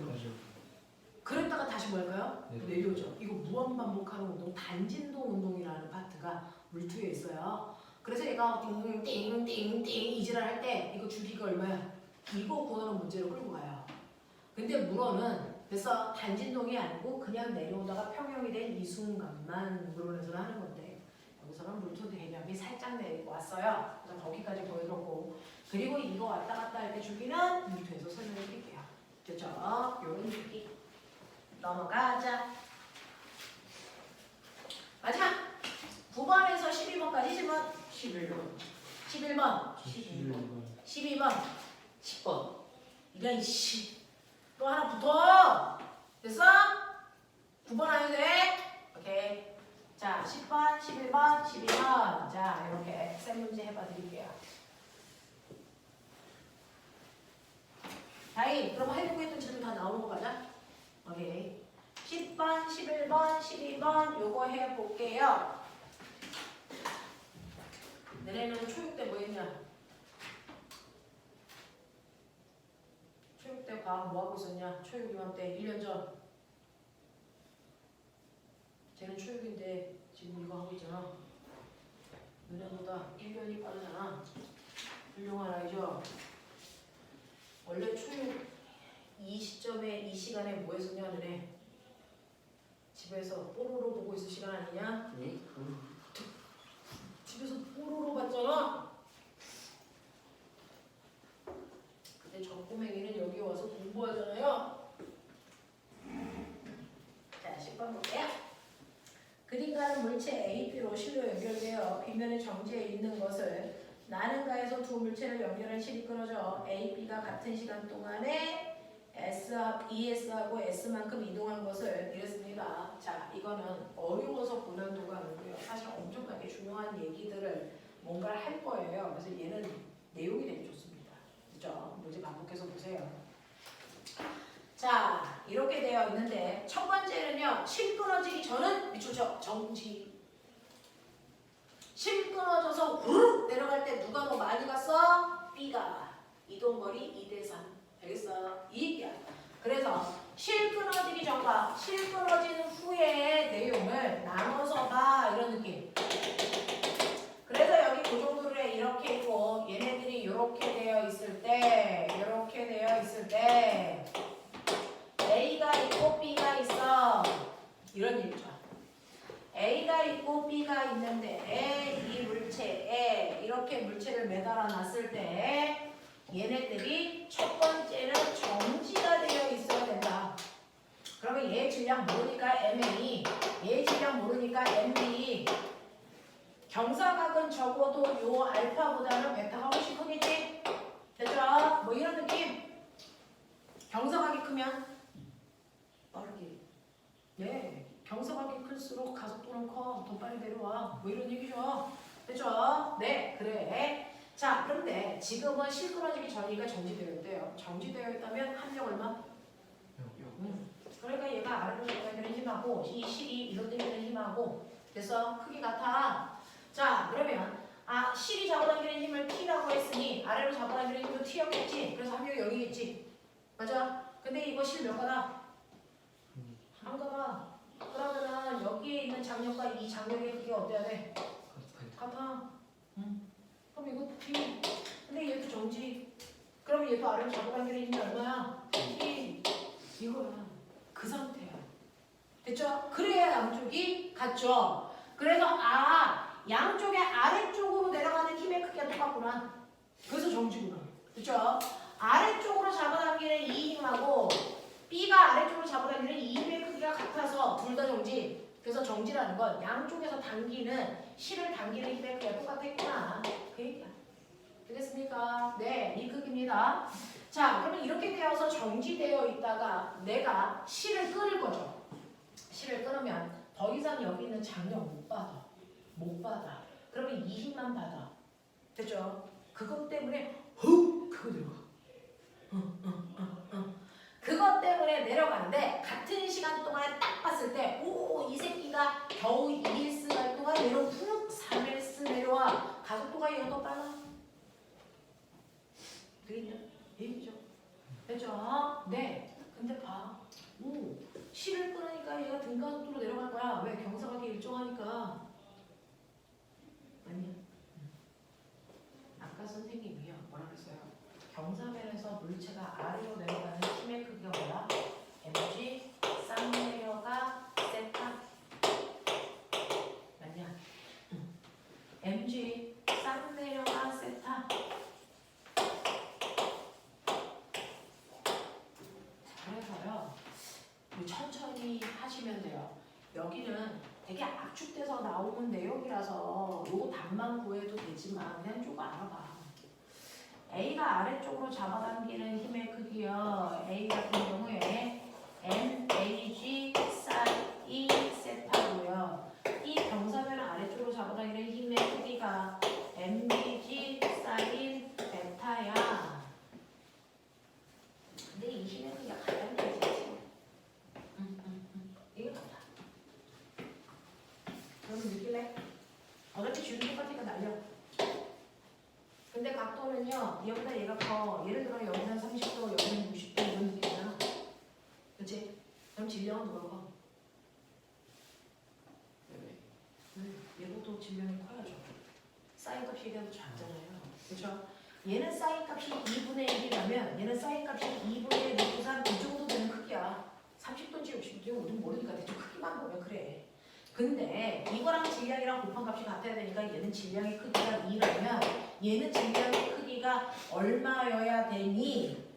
그랬다가 다시 뭐 할까요? 네. 내려오죠. 이거 무한 반복하는 운동, 단진동 운동이라는 파트가 물투에 있어요. 그래서 얘가 띵띵띵띵 이질을 할 때 이거 주기가 얼마야? 이거 구하는 문제로 끌고 가요. 근데 물어는 그래서 단진동이 아니고 그냥 내려오다가 평형이 된 이 순간만 물어에서는 하는 건데 여기서는 물투 개념이 살짝 내리고 왔어요. 그래서 거기까지 보여드렸고 그리고 이거 왔다 갔다 할 때 주기는 물투에서 설명해 드릴게요. 됐죠? 요런 주기. 넘어가자. 마지막 9번에서 12번까지 질문. 11번 12번 10번. 이런 씨. 또 하나 붙어. 됐어? 9번 안 해도 돼? 오케이. 자 10번 11번 12번 자 이렇게 쌤 문제 해봐 드릴게요. 다이 그럼 해보고 있던 질문 다 나오는 거 맞아? 오케이. 10번, 11번, 12번 요거 해볼게요. 너네는 초육 때 뭐 했냐? 초육 때 과학 뭐 하고 있었냐? 초육 이맘때 1년 전. 쟤는 초육인데 지금 이거 하고 있잖아. 너네보다 1년이 빠르잖아. 훌륭한 아이죠? 원래 초육 이 시점에 이 시간에 뭐 했었냐 너네? 집에서 뽀로로 보고 있을 시간 아니냐? 네. 집에서 뽀로로 봤잖아? 근데 저 꼬맹이는 여기 와서 공부하잖아요? 자 10번 볼게요. 그림 가는 물체 AP로 실로 연결되어 빗면의 점 정지에 있는 것을 나는가에서 두 물체를 연결한 실이 끊어져 A, B가 같은 시간 동안에 ES하고 S만큼 이동한 것을 이랬습니다. 자, 이거는 어려워서 고난도가 아니고요. 사실 엄청나게 중요한 얘기들을 뭔가를 할 거예요. 그래서 얘는 내용이 되게 좋습니다. 그죠? 문제 반복해서 보세요. 자, 이렇게 되어 있는데 첫 번째는요. 실 끊어지기 전은 밑줄쳐 정지. 실 끊어져서 후룩 내려갈 때 누가 더 많이 갔어? B가. 이동거리 2대3. 알겠어? 이 얘기야. 그래서 실 끊어지기 전과 실 끊어진 후의 내용을 나눠서 봐. 이런 느낌. 그래서 여기 고정도를 이렇게 있고 얘네들이 이렇게 되어 있을 때 A가 있고 B가 있어. 이런 얘기죠. A가 있고 B가 있는데 이 물체에 이렇게 물체를 매달아 놨을 때 얘네들이 첫 번째는 정지가 되어 있어야 된다. 그러면 얘 질량 모르니까 MA, 얘 질량 모르니까 MB. 경사각은 적어도 요 알파보다는 베타가 훨씬 크겠지? 됐죠? 뭐 이런 느낌? 경사각이 크면 빠르게. 네, 경사각이 클수록 가속도는 커. 더 빨리 내려와. 뭐 이런 얘기죠. 됐죠? 네, 그래. 자, 그런데 지금은 실 끊어지기 전이가 정지되어 있대요. 정지되어 있다면 합력 얼마? 그러니까 얘가 아래로 잡아당기는 힘하고 이 실이 이로 당기는 힘하고 그래서 크기 같아. 자, 그러면 실이 잡아당기는 힘을 T라고 했으니 아래로 잡아당기는 힘도 T였겠지. 그래서 합력이 0이겠지. 맞아? 근데 이거 실 몇 가나? 한 가나. 그러면은 여기에 있는 장력과 이 장력의 크기가 어때야 돼? 같아. 그럼 이거 T. 근데 얘도 정지. 그럼 얘도 아래로 잡아당기는 힘이 얼마야? T. 이거야. 그 상태야. 됐죠? 그래야 양쪽이 같죠? 그래서 양쪽의 아래쪽으로 내려가는 힘의 크기가 똑같구나. 그래서 정지구나. 그렇죠? 아래쪽으로 잡아당기는 이 힘하고 B가 아래쪽으로 잡아당기는 이 힘의 크기가 같아서 둘 다 정지. 그래서 정지라는 건 양쪽에서 당기는 실을 당기는 힘의 크기가 똑같았구나. 그 얘기야. 되겠습니까? 네, 이 크기입니다. 자, 그러면 이렇게 되어서 정지되어 있다가 내가 실을 끊을 거죠. 실을 끊으면 더 이상 여기 있는 장력 못 받아. 못 받아. 그러면 이 힘만 받아. 됐죠? 그것 때문에 그거 내려가. 그것 때문에 내려가는데 같은 시간 동안에 딱 봤을 때 이 새끼가 겨우 2S 갈 동안 내려오고 3S 내려와. 가속도가 얘가 더 빨라. 되겠냐? 얘기죠. 됐죠? 네. 근데 봐. 실을 끊으니까 얘가 등가속도로 내려갈 거야. 왜? 경사각이 일정하니까. 아니야. 아까 선생님이요. 뭐라 그랬어요? 경사면에서 물체가 아래로 내려가는 힘의 크기가 뭐야? mg 쌍내려가 세타. 맞냐? mg 쌍내려가 세타. 그래서요. 천천히 하시면 돼요. 여기는 되게 압축돼서 나오는 내용이라서 요거 답만 구해도 되지만 그냥 쭉 알아봐. A가 아래쪽으로 잡아당기는 힘의 크기요. A 같은 경우에 MAG 사인 세타고요. 이 경사면 아래쪽으로 잡아당기는 힘의 크기가 MBG 사인 베타야. 근데 이 힘의 크기가 가장 크지. 이거 같아. 그러면 느낄래? 어차피 주는 똑같으니까 날려. 근데 각도는요, 얘보다 얘가 커. 예를 들어 여기는 30도, 여기는 60도 이런 느낌이야. 그치? 그럼 질량은 누가 커? 얘도 질량이 커야죠. 사인 값이 얘가 더 작잖아요. 그쵸? 얘는 사인 값이 2분의 1이라면 얘는 사인 값이 2분의 1 루트 3 이 정도 되는 크기야. 30도인지 60도인지 우리는 모르니까 대충 크기만 보면 그래. 근데 이거랑 질량이랑 곱한 값이 같아야 되니까 얘는 질량의 크기가 2라면 얘는 질량의 크기가 얼마여야 되니?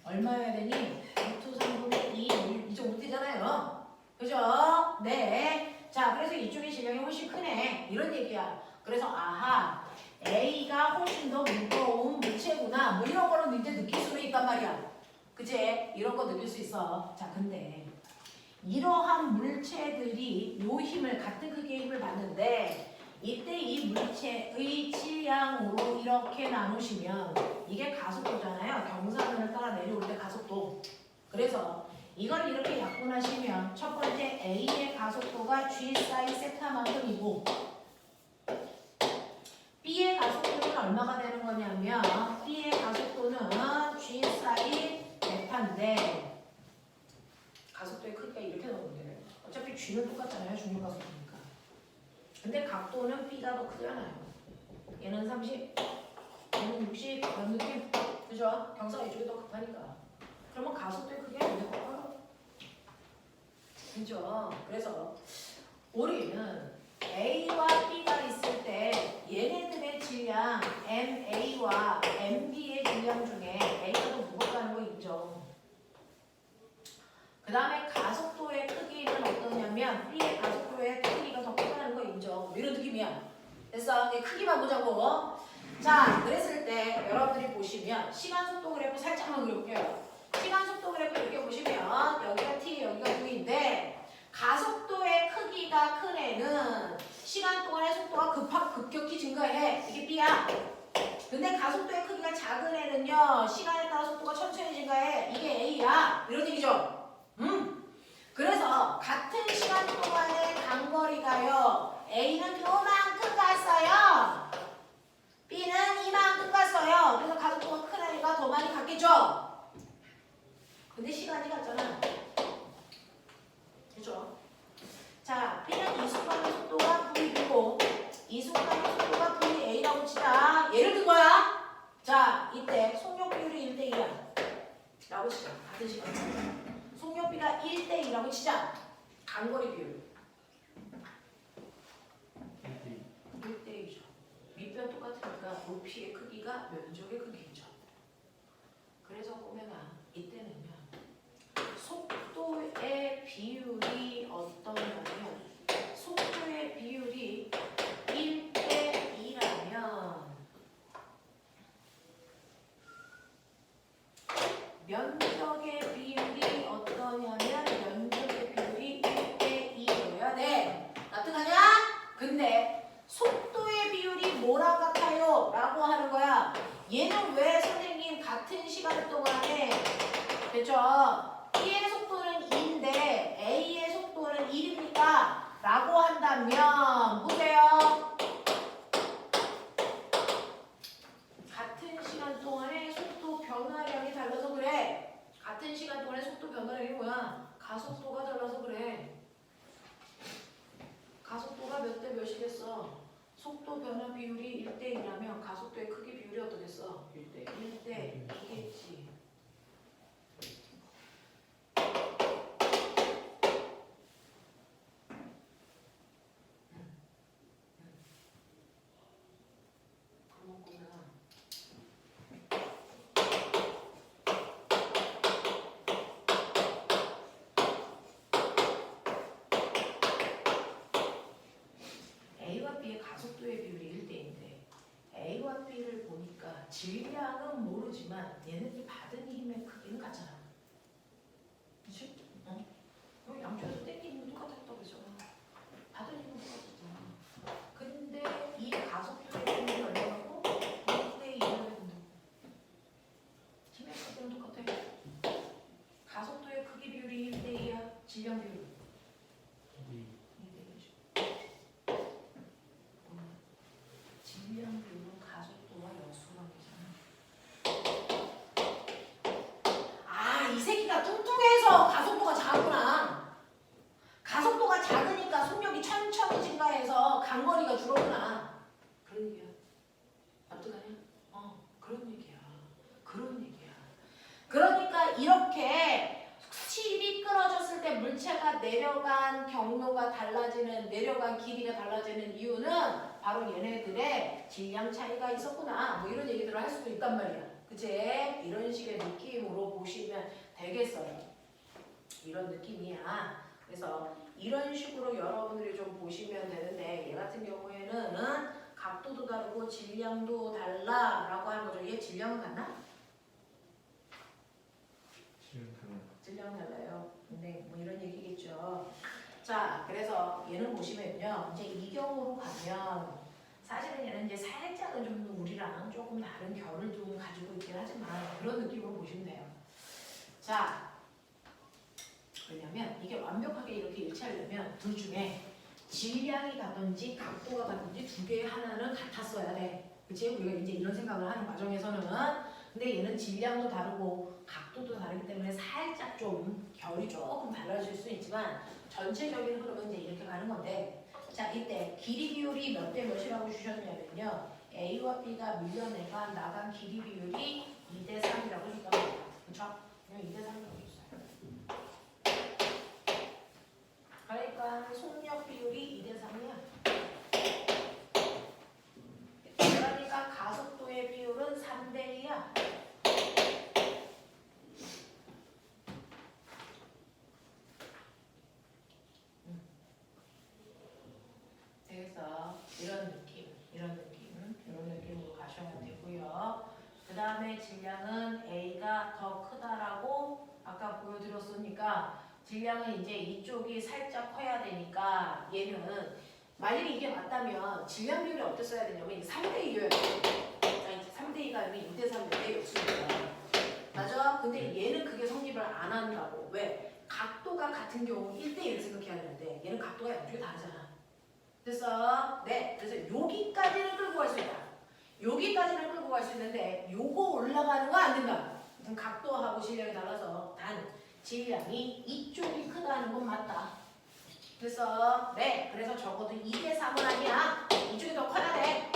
얼마여야 되니? 루트 3분의 2 이 정도 되잖아요. 그죠? 네. 자, 그래서 이쪽의 질량이 훨씬 크네. 이런 얘기야. 그래서 아하 A가 훨씬 더 무거운 물체구나 뭐 이런 거는 이제 느낄 수는 있단 말이야. 그치? 이런 거 느낄 수 있어. 자 근데 이러한 물체들이 요 힘을 같은 크기의 힘을 받는데 이때 이 물체의 질량으로 이렇게 나누시면 이게 가속도잖아요. 경사면을 따라 내려올 때 가속도. 그래서 이걸 이렇게 약분하시면 첫 번째 A의 가속도가 G 사이 세타만큼이고 B의 가속도는 얼마가 되는 거냐면 B의 가속도는 G 사이 베타인데 가속도의 크기가 이렇게 나오면 돼. 어차피 G는 똑같잖아요. 중력 가속도니까. 근데 각도는 B가 더 크잖아요. 얘는 30, 얘는 60, 그런 느낌? 그죠? 경사가 이쪽이 더 급하니까. 그러면 가속도의 크기가 이렇게 커요. 그죠? 그래서 우리는 A와 B가 있을 때 얘네들의 질량 MA와 MB의 질량 중에 A가 더 무겁다는 거 있죠. 그 다음에 가속도의 크기는 어떠냐면 B의 가속도의 크기가 더 크다는 거 인정. 이런 느낌이야. 됐어? 크기만 보자고. 자, 그랬을 때 여러분들이 보시면 시간속도 그래프 살짝만 그려볼게요. 시간속도 그래프 이렇게 보시면 여기가 T, 여기가 V인데 가속도의 크기가 큰 애는 시간 동안의 속도가 급격히 증가해. 이게 B야. 근데 가속도의 크기가 작은 애는요 시간에 따라 속도가 천천히 증가해. 이게 A야. 이런 얘기죠. 그래서 같은 시간 동안의 단거리가요 A는 요만큼 갔어요. B는 이만큼 갔어요. 그래서 가속도가 큰 애가 더 많이 갔겠죠. 근데 시간이 같잖아. 그죠? 자, B는 이 순간의 속도가 V고 이 순간의 속도가 VA라고 치자. 예를 든 거야. 자, 이때 속력 비율이 1대2야. 라고 치자. 같은 시간. 속력비가 1대2라고 치자. 간거리 비율 1대2죠. 밑변 똑같으니까 높이의 크기가 면적의 크기죠. 그래서 보면 이때는요 속도의 비율이 어떠냐면 속도의 비율이 1대2라면 면적의 비율이 어떠냐면 면적의 비율이 1대2여야 돼. 납득하냐? 근데 속도의 비율이 뭐랑 같아요? 라고 하는 거야. 얘는 왜 선생님 같은 시간 동안에 됐죠? B의 속도는 2인데 A의 속도는 1입니까? 라고 한다면 보세요. 같은 시간 동안에 속도 변화량이 달라서 그래. 같은 시간 동안에 속도 변화량이 뭐야? 가속도가 달라서 그래. 가속도가 몇 대 몇이겠어? 속도 변화 비율이 1대2라면 가속도의 크기 비율이 어떻겠어? 1대2겠지. A와 B의 가속도의 비율이 1대1인데 A와 B를 보니까 질량은 모르지만 얘네들이 받은 힘의 크기는 같잖아. 그치? 어? 그럼 양쪽에서 땡기는 힘은 똑같았다고 그러죠. 받은 힘은 똑같았잖아. 근데 이 가속도의 비율이 얼마고? 1대2를 해본다고. 힘의 크기는 똑같아. 가속도의 크기 비율이 1대2야. 질량 비율. 질량 비율은 가속도와 역수관계잖아. 아, 이 새끼가 뚱뚱해서 가속도가 작구나. 가속도가 작으니까 속력이 천천히 증가해서 간거리가 줄었구나. 그런 얘기야. 납득하냐? 그런 얘기야. 그런 얘기야. 그러니까 이렇게 실이 끊어졌을 때 물체가 내려간 경로가 달라지는, 내려간 길이가 달라지는 이유는 바로 얘네들의 질량 차이가 있었구나. 뭐 이런 얘기들을 할 수도 있단 말이야. 그치? 이런 식의 느낌으로 보시면 되겠어요. 이런 느낌이야. 그래서 이런 식으로 여러분들이 좀 보시면 되는데 얘 같은 경우에는 각도도 다르고 질량도 달라라고 하는 거죠. 얘 질량은 같나? 지금 달라요. 질량은 달라요. 근데 뭐 이런 얘기겠죠. 자, 그래서 얘는 보시면요. 이제 이 경우로 가면 사실은 얘는 이제 살짝은 좀 우리랑 조금 다른 결을 좀 가지고 있긴 하지만 그런 느낌으로 보시면 돼요. 자, 왜냐면 이게 완벽하게 이렇게 일치하려면 둘 중에 질량이 같든지 각도가 같든지 두 개의 하나는 같았어야 돼. 그치? 우리가 이제 이런 생각을 하는 과정에서는 근데 얘는 질량도 다르고 각도도 다르기 때문에 살짝 좀 결이 조금 달라질 수 있지만 전체적인 흐름은 이제 이렇게 가는 건데 자 이때 길이 비율이 몇 대 몇이라고 주셨냐면요 A와 B가 밀려내가 나간 길이 비율이 2대 3이라고 줬단 말이에요. 그쵸? 그냥 2대 3이라고 줬어요. 그러니까 속력 비율이 2대 3이야. 그러니까 가속도의 비율은 3대 2야. 그래서 이런 느낌으로 가셔야 되고요. 그 다음에 질량은 A가 더 크다라고 아까 보여드렸으니까 질량은 이제 이쪽이 살짝 커야 되니까 얘는 만약에 이게 맞다면 질량 비율이 어땠어야 되냐면 3대 2여야 돼. 자, 이제 3대 2가 아니면 2대 3인데 역수니까. 맞아? 근데 얘는 그게 성립을 안 한다고. 왜? 각도가 같은 경우 1대 1을 생각해야 되는데 얘는 각도가 양쪽이 다르잖아. 그래서 네, 그래서 여기까지는 끌고 갈 수 있다. 여기까지는 끌고 갈 수 있는데 요거 올라가는 거 안 된다. 그럼 각도하고 질량이 달라서 단 질량이 이쪽이 크다는 건 맞다. 그래서 네, 그래서 적어도 2대 3은 아니야. 이쪽이 더 커야 돼.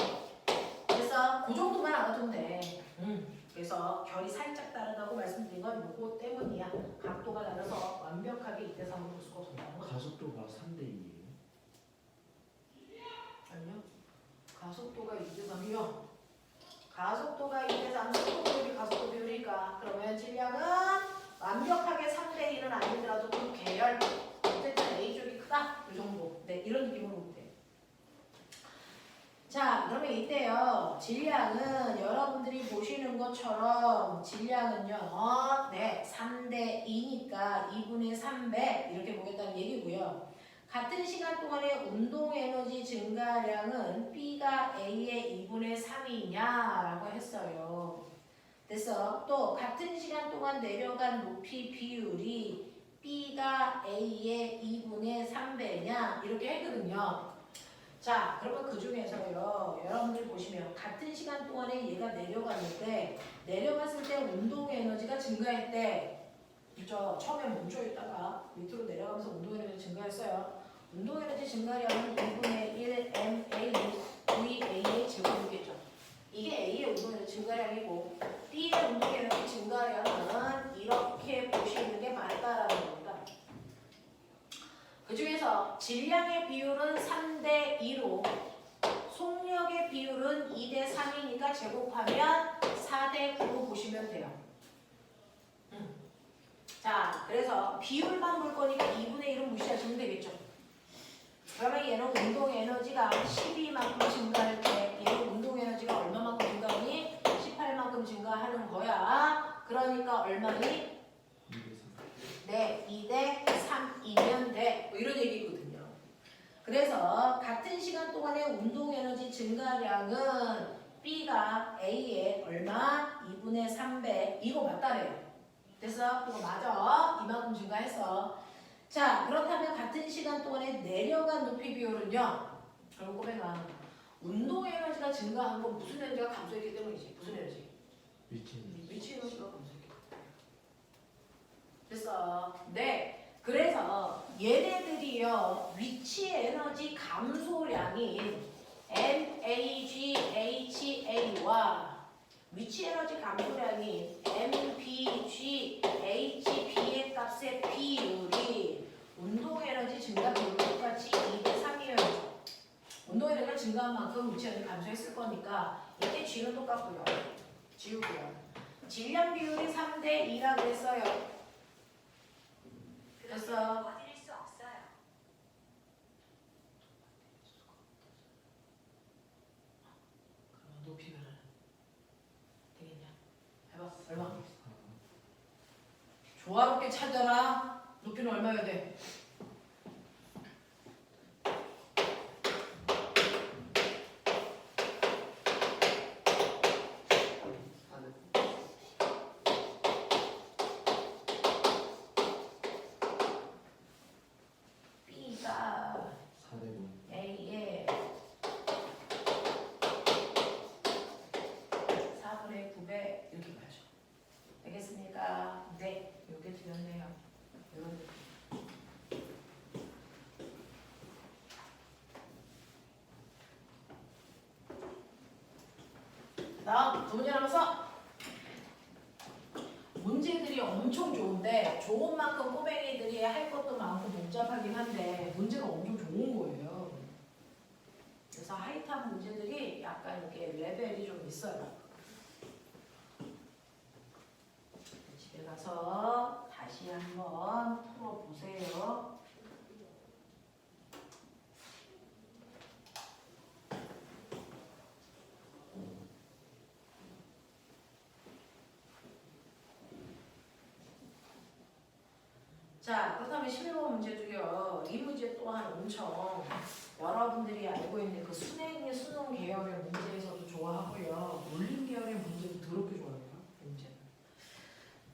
그래서 그 정도만 알아두면 돼. 그래서 결이 살짝 다르다고 말씀드린 건 요거 때문이야. 각도가 다르서 완벽하게 2대 3으로 볼 수가 없다는 거. 가속도가 3대 2예요. 아니요. 가속도가 2대 3이요. 가속도가 2대 3, 속도 비율이 가속도 비율이니까 그러면 질량은 완벽하게 3대 1은 아니더라도 그 계열 어쨌든 A 쪽이 크다 이 정도. 네, 이런 느낌으로 보면 돼. 자, 그러면 이때요. 질량은 여러분들이 보시는 것처럼 질량은요. 네, 3대 2니까 2분의 3배 이렇게 보겠다는 얘기고요. 같은 시간 동안의 운동 에너지 증가량은 B가 A의 2분의 3이냐라고 했어요. 그래서 또 같은 시간 동안 내려간 높이 비율이 B가 A의 2분의 3배냐 이렇게 했거든요. 자, 그러면 그 중에서요. 여러분들 보시면 같은 시간 동안에 얘가 내려갔는데 내려갔을 때 운동 에너지가 증가했대. 그죠? 처음에 멈춰 있다가 밑으로 내려가면서 운동 에너지 증가했어요. 운동 에너지 증가량은 2분의 1 MA VA의 제곱이겠죠. 이게 A의 운동 에너지 증가량이고 B의 운동 에너지 증가량은 이렇게 보시는 게 맞다라는 겁니다. 그 중에서 질량의 비율은 3대 2로 속력의 비율은 2대 3이니까 제곱하면 4대 9로 보시면 돼요. 자, 그래서 비율만 볼 거니까 2분의 1은 무시하시면 되겠죠. 그러면 얘는 운동 에너지가 12만큼 증가할 때 얘는 운동 에너지가 얼마만큼 증가하니? 18만큼 증가하는 거야. 그러니까 얼마니? 2대 3. 네, 2대 3이면 돼. 뭐 이런 얘기거든요. 그래서 같은 시간 동안의 운동 에너지 증가량은 B가 A의 얼마? 2분의 3배. 이거 맞다래요. 됐어? 이거 맞아. 이만큼 증가했어. 자, 그렇다면 같은 시간 동안에 내려간 높이 비율은요. 그럼 꼬맹아, 운동 에너지가 증가한 건 무슨 에너지가 감소했기 때문이지? 무슨 에너지? 위치 에너지가 감소했기 때문에. 됐어. 네. 그래서 얘네들이요. 위치 에너지 감소량인 MAGHA와 위치 에너지 감소량인 MPGHB의 값의 비율이 운동 에너지 증가 비율과 똑같이 2대 3이어야죠. 운동 에너지가 증가한 만큼 위치 에너지 감소했을 거니까 이때 G는 똑같고요. 지우고요. 질량 비율이 3대 2라 그랬어요. 그래서 버릴 수 없어요. 얼마? 조화롭게 찾아라. 높이는 얼마여야 돼? B가 4대분. A의 4분의 9배 이렇게 봐야죠. 되겠습니까? 네, 이게 틀렸네요. 이런 느낌. 다음 두 문제 남아서 문제들이 엄청 좋은데 좋은 만큼 꼬맹이들이 할 것도 많고 복잡하긴 한데 문제가 엄청 좋은 거예요. 그래서 하이탑 문제들이 약간 이렇게 레벨이 좀 있어요. 집에 가서 다시 한번 풀어보세요. 자, 그렇다면 11번 문제도요. 이 문제 또한 엄청 여러분들이 알고 있는 그 수능 계열의 문제에서도 좋아하고요. 물림 계열의 문제도 더럽게 좋아해요. 문제는.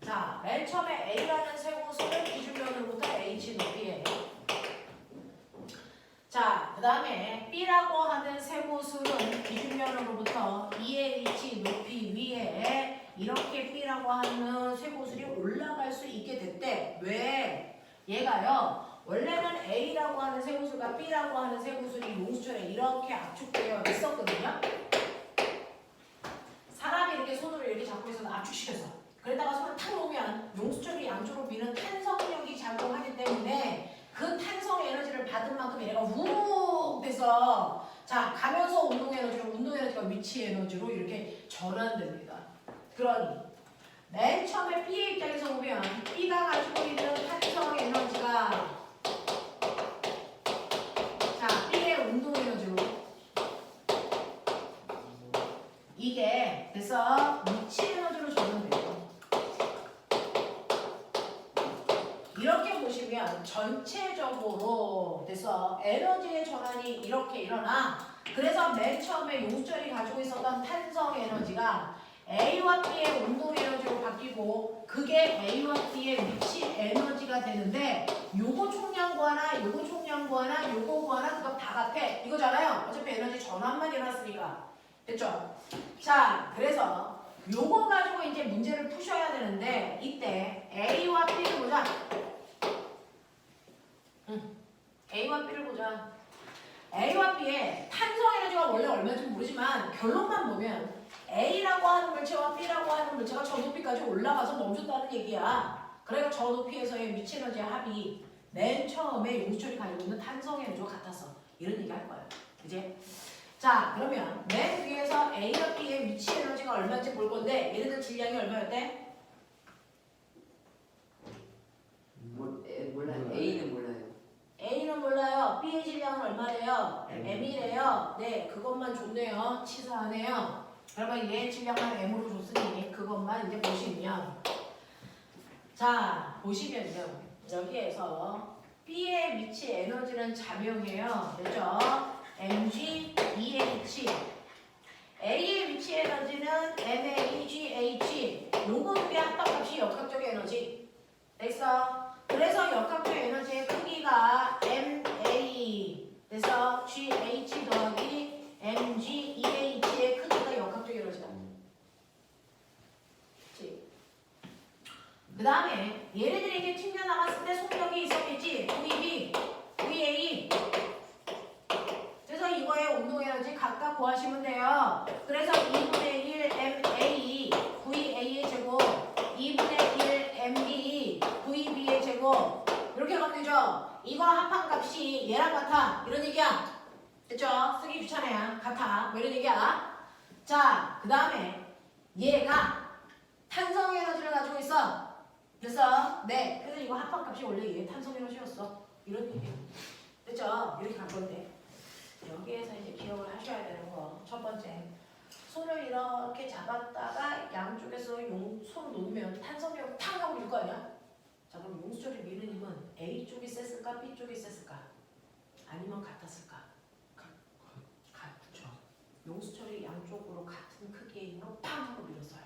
자, 맨 처음에 A라는 세고수를 기준면으로부터 H 높이에. 자, 그 다음에 B라고 하는 세고수는 기준면으로부터 2H 높이 위에 이렇게 B라고 하는 쇠고술이 올라갈 수 있게 됐대. 왜? 얘가요. 원래는 A라고 하는 쇠고술과 B라고 하는 쇠고술이 용수철에 이렇게 압축되어 있었거든요. 사람이 이렇게 손으로 이렇게 잡고 있어서 압축시켜서. 그러다가 손을 탁 놓으면 용수철이 양쪽으로 미는 탄성력이 작용하기 때문에 그 탄성 에너지를 받은 만큼 얘가 훅 돼서 자 가면서 운동 에너지가 위치 에너지로 이렇게 전환됩니다. 그러니 맨 처음에 B의 입장에서 보면 B가 가지고 있는 탄성 에너지가 자 B의 운동 에너지로 이게 그래서 위치 에너지로 전환돼요. 이렇게 보시면 전체적으로 그래서 에너지의 전환이 이렇게 일어나. 그래서 맨 처음에 용수철이 가지고 있었던 탄성 에너지가 A와 B의 운동 에너지로 바뀌고 그게 A와 B의 위치 에너지가 되는데 요거 총량 구하나 요거 총량 구하나 요거 구하나 그거 다 같아 이거잖아요. 어차피 에너지 전환만 일어났으니까. 됐죠? 자, 그래서 요거 가지고 이제 문제를 푸셔야 되는데 이때 A와 B를 보자. A와 B를 보자. A와 B의 탄성 에너지가 원래 얼마인지 모르지만 결론만 보면 A라고 하는 물체와 B라고 하는 물체가 저 높이까지 올라가서 멈췄다는 얘기야. 그러니까 저 높이에서의 위치 에너지의 합이 맨 처음에 용수철이 가지고 있는 탄성 에너지와 같았어. 이런 얘기 할 거야. 그지? 자, 그러면 맨 위에서 A와 B의 위치 에너지가 얼마인지 볼 건데 얘네들 질량이 얼마였대? 몰라요. A는 몰라요. A는 몰라요. B의 질량은 얼마래요? M이래요. 네, 그것만 줬네요. 치사하네요. 그러면 얘 질량만 M으로 줬으니 그것만 이제 보시면 자, 보시면요. 여기에서 B의 위치 에너지는 자명해요. 그렇죠? mg, EH A의 위치 에너지는 MAGH 요거 두 개 합방값이 역학적 에너지 됐어? 그래서 역학적 에너지의 크기가 MA 그래서 GH 더하기 MG, EH의 크기가 역학적 에너지다. 그치? 그 다음에 얘네들이 이렇게 튕겨나갔을 때 속력이 있었겠지? VB, VA 그래서 이거의 운동 에너지 각각 구하시면 돼요. 그래서 2분의 1 MA VA의 제곱 2분의 1 MB VB의 제곱 이렇게 하면 되죠. 이거 합한값이 얘랑 같아 이런 얘기야. 됐죠? 쓰기 귀찮아요. 같아 뭐 이런 얘기야. 자, 그 다음에 얘가 탄성 에너지를 가지고 있어. 그래서 네, 그래서 이거 합한값이 원래 얘 탄성 에너지였어. 이런 얘기야. 됐죠? 이렇게 갈 건데 여기에서 이제 기억을 하셔야 되는 거. 첫 번째, 손을 이렇게 잡았다가 양쪽에서 손을 놓으면 탄성력 탕 하고 밀 거 아니야? 자 그럼 용수철이 미는 힘은 A 쪽이 셌을까 B 쪽이 셌을까? 아니면 같았을까? 같죠. 용수철이 양쪽으로 같은 크기의 힘으로 팡 하고 밀었어요.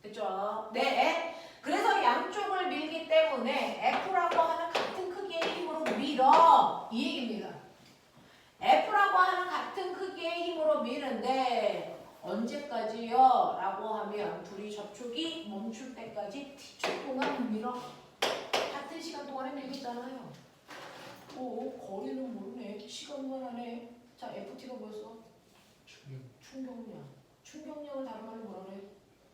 됐죠? 네. 그래서 양쪽을 밀기 때문에 F라고 하는 같은 크기의 힘으로 밀어. 이 얘기입니다. F라고 하는 같은 크기의 힘으로 미는데 언제까지요? 라고 하면 둘이 접촉이 멈출 때까지 T초 동안 밀어. 같은 시간 동안에 밀겠잖아요. 오, 거리는 모르네. 시간만 하네. 자, FT가 뭐였어? 충격량. 충격량을 다른 말로 뭐라 그래?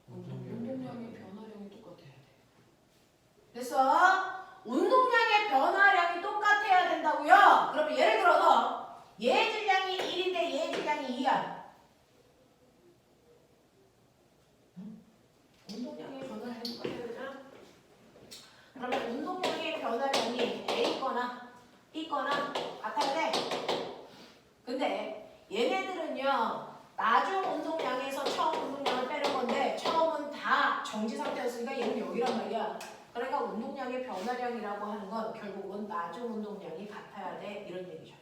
운동량의 변화량이 똑같아야 돼. 됐어? 운동량의 변화량이 똑같아야 된다고요? 그러면 예를 들어서 얘 질량이 1인데 얘 질량이 2야. 운동량의 변화량이 똑같아야 되잖아? 그러면 운동량의 변화량이 A거나 B거나 같아야 돼. 근데 얘네들은요 나중 운동량에서 처음 운동량을 빼는 건데 처음은 다 정지 상태였으니까 얘는 여기란 말이야. 그러니까 운동량의 변화량이라고 하는 건 결국은 나중 운동량이 같아야 돼 이런 얘기죠.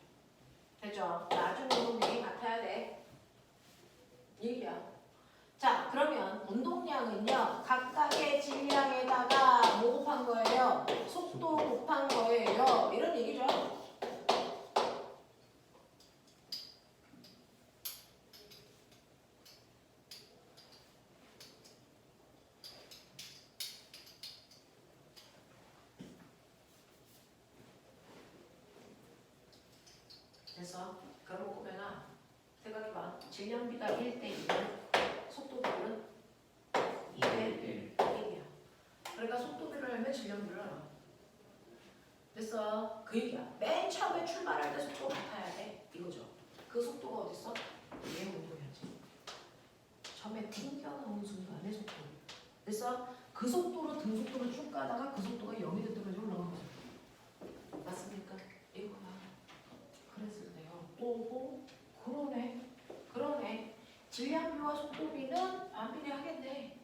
됐죠? 나중 운동량이 같아야 돼 얘기야. 자 그러면 운동량은요 각각의 질량에다가 뭐 곱한 거예요? 속도 곱한 거예요. 이런 얘기죠. 그래서 그러면 꼬매나 생각해봐. 질량비가 1대2면 속도비는 2대1이야. 그러니까 속도비를 알면 질량비를 알아. 됐어? 그 얘기야. 맨 처음에 출발할 때 속도가 같아야 돼. 이거죠. 그 속도가 어딨어? 얘 운동이야지. 처음에 튕겨나오는 순간의 속도. 됐어? 그 속도로 등속도를 쭉 가다가 그 속도가 0이 됐다가 올라간 거죠. 맞습니까? 이거야. 그랬을 때요. 오호 그러네. 질량비와 속도비는 반비례하겠네.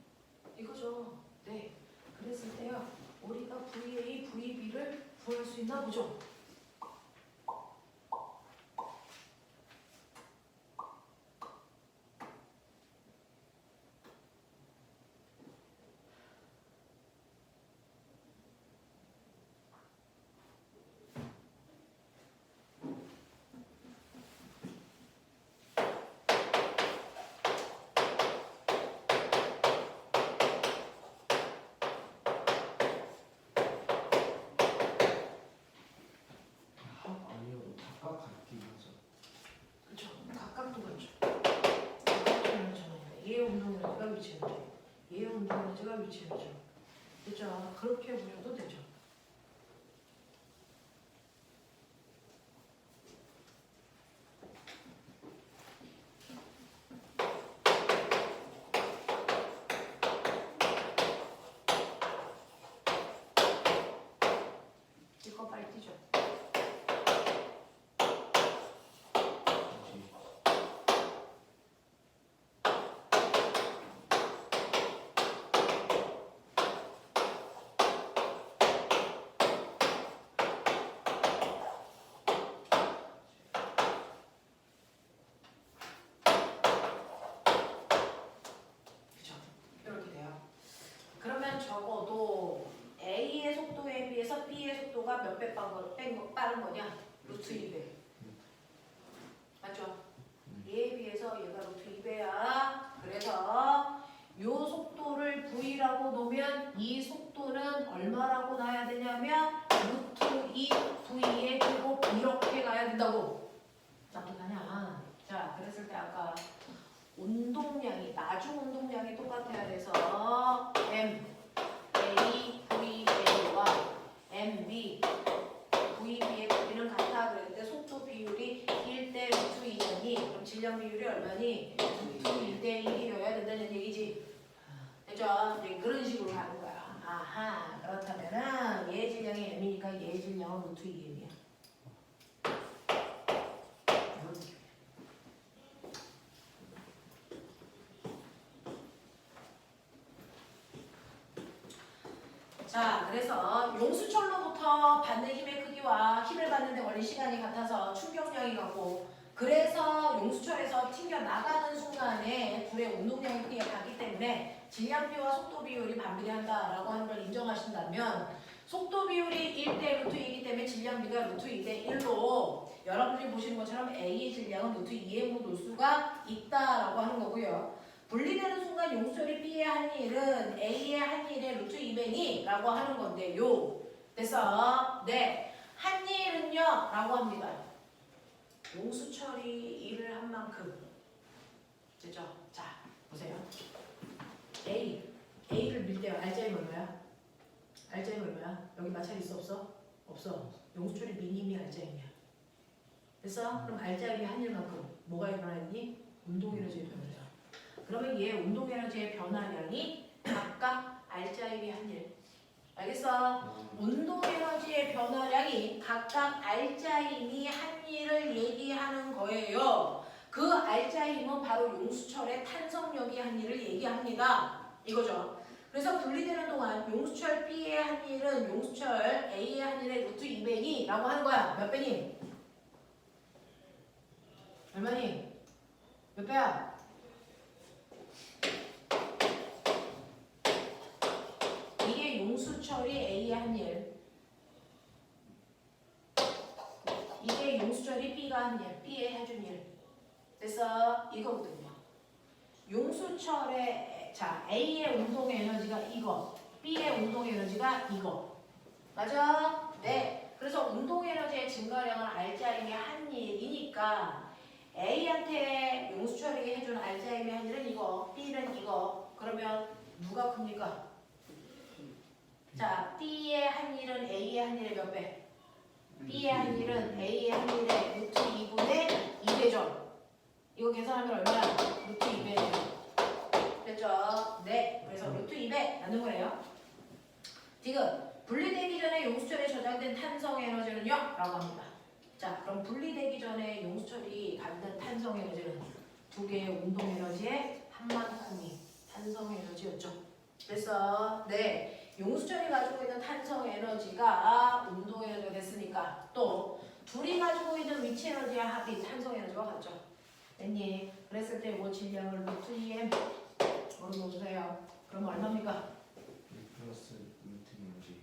이거죠. 네. 그랬을 때요. 우리가 VA, VB를 구할 수 있나 보죠. 아니어도 각각 같긴 하죠. 그렇죠. 각각도 그렇죠. 각각도 정합니다. 얘의 운동 에너지가 위치 에너지, 얘의 운동 에너지가 위치 에너지. 그렇죠. 그렇게 보셔도 되죠. 이거 빨리 뛰죠. 그렇죠. 이렇게 돼요. 그러면 적어도 A의 속도에 비해서 B의 속도가 몇 배 빠른 거냐? 루트 2배. 맞죠? 얘에 비해서 얘가 루트 2배야. 그래서 요 속도를 V라고 놓으면 이 속도는 얼마라고 놔야 되냐면 루트 2 V의 제곱 이렇게 가야 된다고. 어떡하냐? 자, 그랬을 때 아까 운동량이 나중 운동량이 똑같아야 돼서 M A V A와 M B V B의 크기는 같아. 그랬는데 속도 비율이 1대 루트 2니 그럼 질량 비율이 얼마니? 루트 2대 1이어야 된다는 얘기지. 됐죠? 이제 그런 식으로 가는 거야. 아하. 그렇다면은 얘 질량이 M이니까 얘 질량은 루트 2M이야. 자, 그래서 용수철로부터 받는 힘의 크기와 힘을 받는 데 걸린 시간이 같아서 충격량이 같고, 그래서 용수철에서 튕겨 나가는 순간에 불의 운동량의 크기가 같기 때문에 질량비와 속도 비율이 반비례한다라고 하는 걸 인정하신다면, 속도 비율이 1대 루트 2이기 때문에 질량비가 루트 2대 1로 여러분들이 보시는 것처럼 A의 질량은 루트 2의 무 놓을 수가 있다라고 하는 거고요. 분리되는 순간 용수철이 B의 한 일은 A의 한 일의 루트 2배니 라고 하는 건데요. 그래서 네, 한 일은요 라고 합니다. 용수철이 일을 한 만큼 됐죠? 자, 보세요. A를 밀 때요. 알짜리가 얼마야? 알짜리가 얼마야? 여기 마찰 있어 없어? 없어. 용수철이 미님이 알짜리냐? 됐어? 그럼 알짜리 한 일만큼 뭐가 일어나니? 운동에너지의 변화량. 그러면 얘 운동에너지의 변화량이 각각 알짜리 한 일. 알겠어? 운동에너지의 변화량이 각각 알짜임이 한 일을 얘기하는 거예요. 그 알짜임은 바로 용수철의 탄성력이 한 일을 얘기합니다. 이거죠. 그래서 분리되는 동안 용수철 B의 한 일은 용수철 A의 한 일의 루트 2배니 라고 하는 거야. 몇 배니? 얼마니? 몇 배야? 이게 용수철이 A의 한 일. 이게 용수철이 B가 한 일. B의 해준 일. 그래서 이거거든요. 용수철의 자 A의 운동 에너지가 이거, B의 운동 에너지가 이거. 맞아? 네. 그래서 운동 에너지의 증가량은 알짜임이 한 일이니까 A한테 용수철에게 해준 알짜임이 한 일은 이거, B는 이거. 그러면 누가 큽니까? 자, B의 한 일은 A의 한 일의 몇 배? B의 한 일은 A의 한 일의 루트 2분의 2배죠. 이거 계산하면 얼마야? 루트 2배예요. 됐죠? 네. 그래서 루트 2배 맞는 거예요. 지금 분리되기 전에 용수철에 저장된 탄성 에너지는요? 라고 합니다. 자, 그럼 분리되기 전에 용수철이 갖는 탄성 에너지는 두 개의 운동 에너지의 한만큼이 탄성 에너지였죠. 그래서 네, 용수철이 가지고 있는 탄성 에너지가 운동 에너지가 됐으니까 또 둘이 가지고 있는 위치 에너지의 합이 탄성 에너지와 같죠. 됐니? 그랬을 때 이거 질량을 루트 2m 뭐로 놓으세요? 그럼 얼마입니까? 플러스 루트 에너지.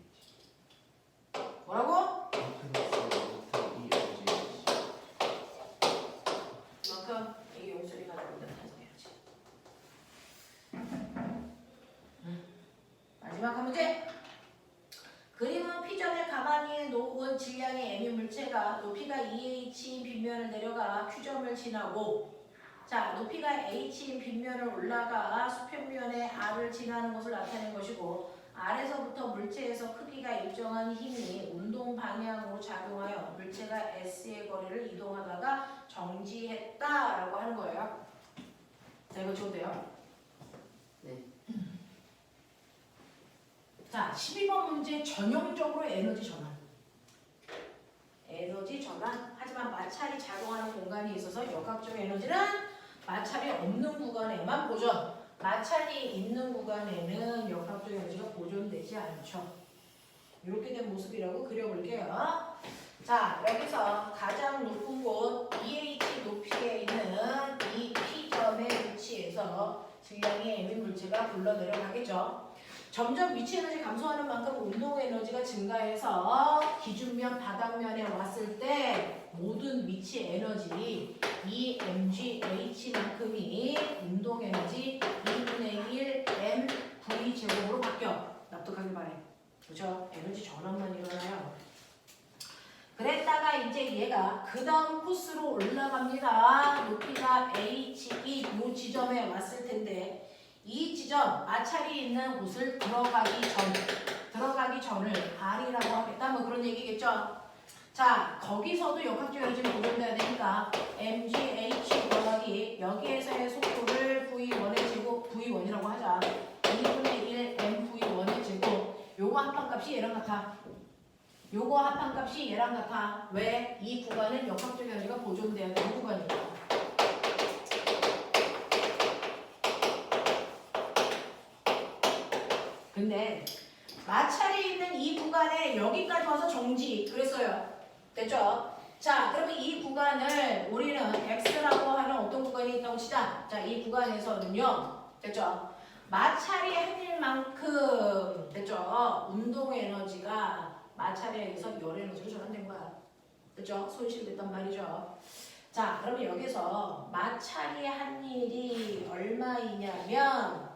뭐라고? 플러스 루트 2 에너지. 그만큼 이게 용수철이 가지고 있는 탄성 에너지. 마지막 한 문제. 그림은 P점에 가만히 놓은 질량의 M인 물체가 높이가 2h인 빗면을 내려가 Q점을 지나고, 자, 높이가 h인 빗면을 올라가 수평면의 r을 지나는 것을 나타낸 것이고, r에서부터 물체에서 크기가 일정한 힘이 운동 방향으로 작용하여 물체가 s의 거리를 이동하다가 정지했다라고 하는 거예요. 자, 이거 줘도 돼요? 네. 자, 12번 문제 전형적으로 에너지 전환. 에너지 전환. 하지만 마찰이 작용하는 공간이 있어서 역학적 에너지는 마찰이 없는 구간에만 보존. 마찰이 있는 구간에는 역학적 에너지가 보존되지 않죠. 이렇게 된 모습이라고 그려볼게요. 자, 여기서 가장 높은 곳 EH 높이에 있는 이 P점의 위치에서 질량의 M인 물체가 굴러 내려가겠죠. 점점 위치 에너지 감소하는 만큼 운동 에너지가 증가해서 기준면 바닥면에 왔을 때 모든 위치 에너지 EmgH만큼이 운동 에너지 2분의 1 mv 제곱으로 바뀌어. 납득하길 바래. 그죠? 에너지 전환만 일어나요. 그랬다가 이제 얘가 그 다음 코스로 올라갑니다. 높이가 H2 요 지점에 왔을 텐데 이 지점 마찰이 있는 곳을 들어가기 전을 R이라고 하겠다. 뭐 그런 얘기겠죠. 자, 거기서도 역학적 에너지를 보존돼야 되니까 mgh 더하기 여기에서의 속도를 v1의 제곱 v1이라고 하자. 2분의 1 mv1의 제곱. 요거 합판값이 얘랑 같아. 요거 합판값이 얘랑 같아. 왜? 이 구간은 역학적 에너지가 보존돼야 되는 구간이니까. 근데 마찰이 있는 이 구간에 여기까지 와서 정지 그랬어요. 됐죠? 자, 그러면 이 구간을 우리는 X라고 하는 어떤 구간이 있다고 치자. 자, 이 구간에서는요. 됐죠? 마찰이 해질 만큼 됐죠? 운동 에너지가 마찰에 의해서 열 에너지로 전환된 거야. 됐죠? 손실됐단 말이죠. 자, 그러면 여기서 마찰이 한 일이 얼마이냐면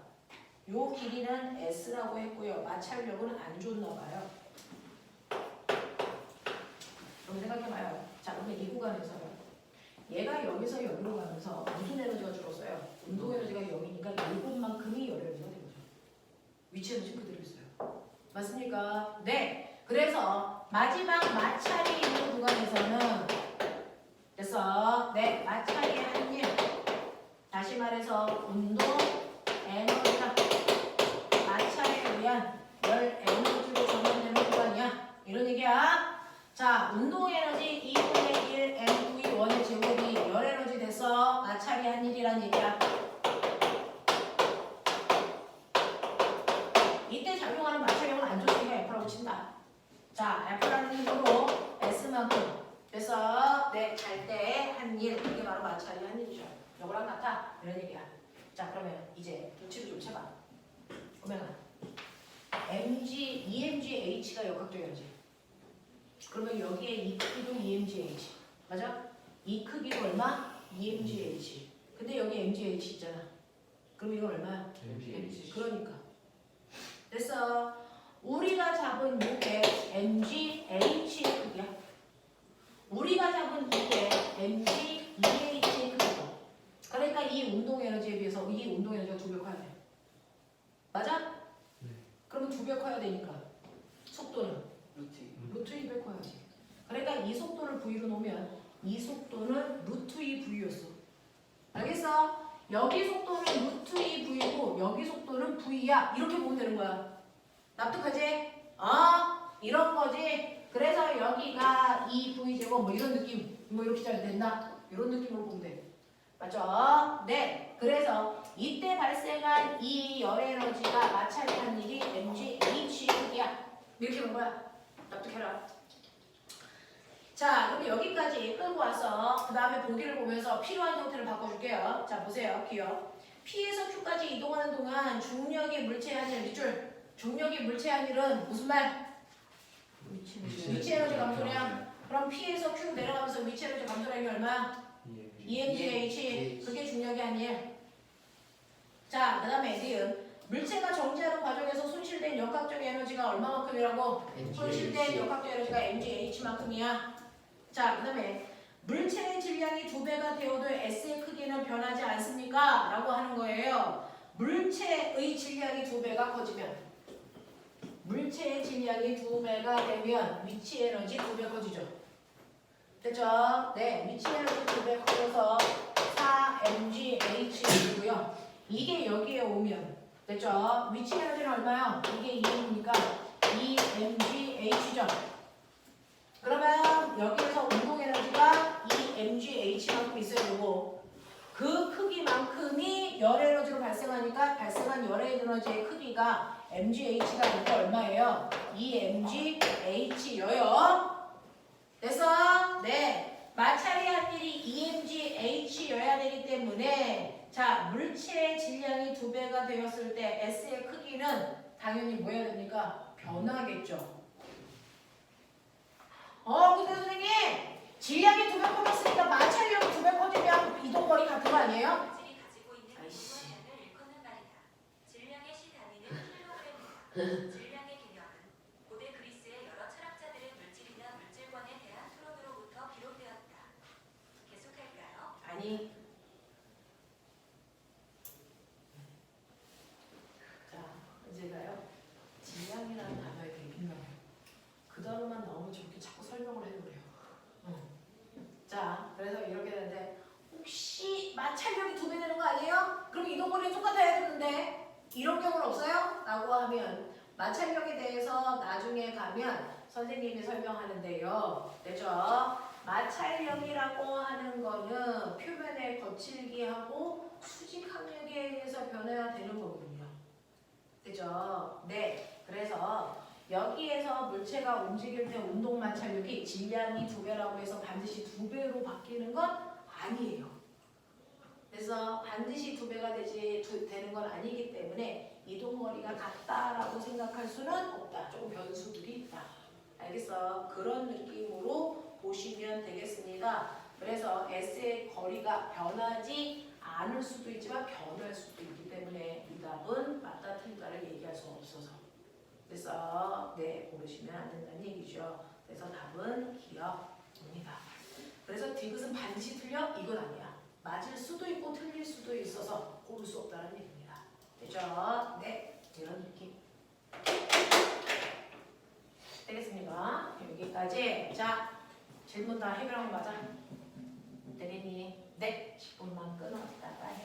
요 길이는 S라고 했고요. 마찰력은 안 줬나 봐요. 그럼 생각해봐요. 자, 그러면 이 구간에서요. 얘가 여기서 여기로 가면서 무슨 에너지가 줄었어요? 운동 에너지가 0이니까 이곳만큼이 열 에너지가 된 거죠. 위치 에너지 그대로 있어요. 맞습니까? 네. 그래서 마지막 마찰이 있는 구간에서는 그래서 네, 마찰이 한 일. 다시 말해서 운동 에너지가 마찰에 의한 열 에너지로 전환되는 구간이야. 이런 얘기야. 자, 운동 에너지 2분의 1 mv 1의 제곱이 열 에너지 돼서 마찰이 한 일이란 얘기야. 이때 작용하는 마찰력을 안 줬으니까 F라고 친다. 자, F라는 힘으로 S만큼 그래서 네, 잘 때 한 일, 이게 바로 마찰이 한 일이죠. 요거랑 같아. 이런 얘기야. 자, 그러면 이제 도치를 좀 쳐봐. 오메가 mg, EMGH가 역학적이지. 그러면 여기에 이 크기도 EMGH. 맞아? 이 크기도 얼마? EMGH. 근데 여기 MGH 있잖아. 그럼 이건 얼마야? MGH. 그러니까. 됐어. 우리가 잡은 요게 MGH의 크기야. 우리가 잡은 이게 MGEH의 크기야. 그러니까 이 운동 에너지에 비해서 이 운동 에너지가 2배 커야 돼. 맞아? 네. 그러면 2배 커야 되니까 속도는 루트 2배 커야지. 그러니까 이 속도를 V로 놓으면 이 속도는 루트 2V였어. 알겠어? 여기 속도는 루트 2V고 여기 속도는 V야. 이렇게 보면 되는 거야. 납득하지? 이런 거지. 그래서 여기가 2V제곱 뭐 이런 느낌 뭐 이렇게 잘 된다. 이런 느낌으로 보면 돼. 맞죠? 네. 그래서 이때 발생한 이 열 에너지가 마찰한 일이 MGH야. 이렇게 본 거야. 납득해라. 자, 그럼 여기까지 끌고 와서 그 다음에 보기를 보면서 필요한 형태를 바꿔줄게요. 자, 보세요. 기억. P에서 Q까지 이동하는 동안 중력이 물체의 한 일, 밑줄. 중력이 물체의 한 일은 무슨 말? 위치 에너지 감소량. 그럼 P에서 Q 내려가면서 위치 에너지 감소량이 얼마야? EMGH. 그게 중력이 한 일. 자, 그 다음에 니은. 물체가 정지하는 과정에서 손실된 역학적 에너지가 얼마만큼이라고? 손실된 역학적 에너지가 MGH만큼이야. 자, 그 다음에 물체의 질량이 2배가 되어도 S의 크기는 변하지 않습니까? 라고 하는 거예요. 물체의 질량이 2배가 커지면 물체의 질량이 2배가 되면 위치 에너지 2배 커지죠. 됐죠? 네, 위치 에너지 2배 커져서 4mgH이고요. 이게 여기에 오면 됐죠? 위치 에너지는 얼마요? 이게 2니까 2mgH죠. 그러면 여기에서 운동 에너지가 2mgH만큼 있어야 되고 그 크기만큼이 열 에너지로 발생하니까 발생한 열 에너지의 크기가 mgH가 이게 얼마예요? 2mgH여요. 됐어? 네. 마찰이 한 일이 EMGH여야 되기 때문에 자, 물체의 질량이 2배가 되었을 때 S의 크기는 당연히 뭐 해야 됩니까? 변하겠죠. 근데 선생님 질량이 2배 커졌으니까 마찰력이 2배 커지면 이동거리 같은 거 아니에요? 아이씨. 질량의 개념은 고대 그리스의 여러 철학자들의 물질이나 물질관에 대한 토론으로부터 비롯되었다. 계속할까요? 아니. 자, 이제가요. 질량이라는 단어에 되게 민감해요. 그 단어만 나오면 저렇게 자꾸 설명을 해버려요. 자, 그래서 이렇게 되는데 혹시 마찰력이 2배 되는 거 아니에요? 그럼 이동거리는 똑같아야 되는데 이런 경우는 없어요? 라고 하면 마찰력에 대해서 나중에 가면 선생님이 설명하는데요. 됐죠? 마찰력이라고 하는 거는 표면의 거칠기하고 수직 항력에 의해서 변해야 되는 거거든요. 됐죠? 네. 그래서 여기에서 물체가 움직일 때 운동 마찰력이 질량이 2배라고 해서 반드시 2배로 바뀌는 건 아니에요. 그래서 반드시 2배가 되는 건 아니기 때문에 이동거리가 같다라고 생각할 수는 없다. 조금 변수들이 있다. 알겠어? 그런 느낌으로 보시면 되겠습니다. 그래서 S의 거리가 변하지 않을 수도 있지만 변할 수도 있기 때문에 이 답은 맞다 틀리다를 얘기할 수 없어서 그래서 네 고르시면 안 된다는 얘기죠. 그래서 답은 기억입니다. 그래서 디귿은 반드시 틀려? 이건 아니야. 맞을 수도 있고 틀릴 수도 있어서 고를 수 없다는 얘기입니다. 되죠? 네 이런 느낌 되겠습니까? 여기까지. 자 질문 다 해결한 거 맞아? 되겠니? 네 10분만 끊었다가 해.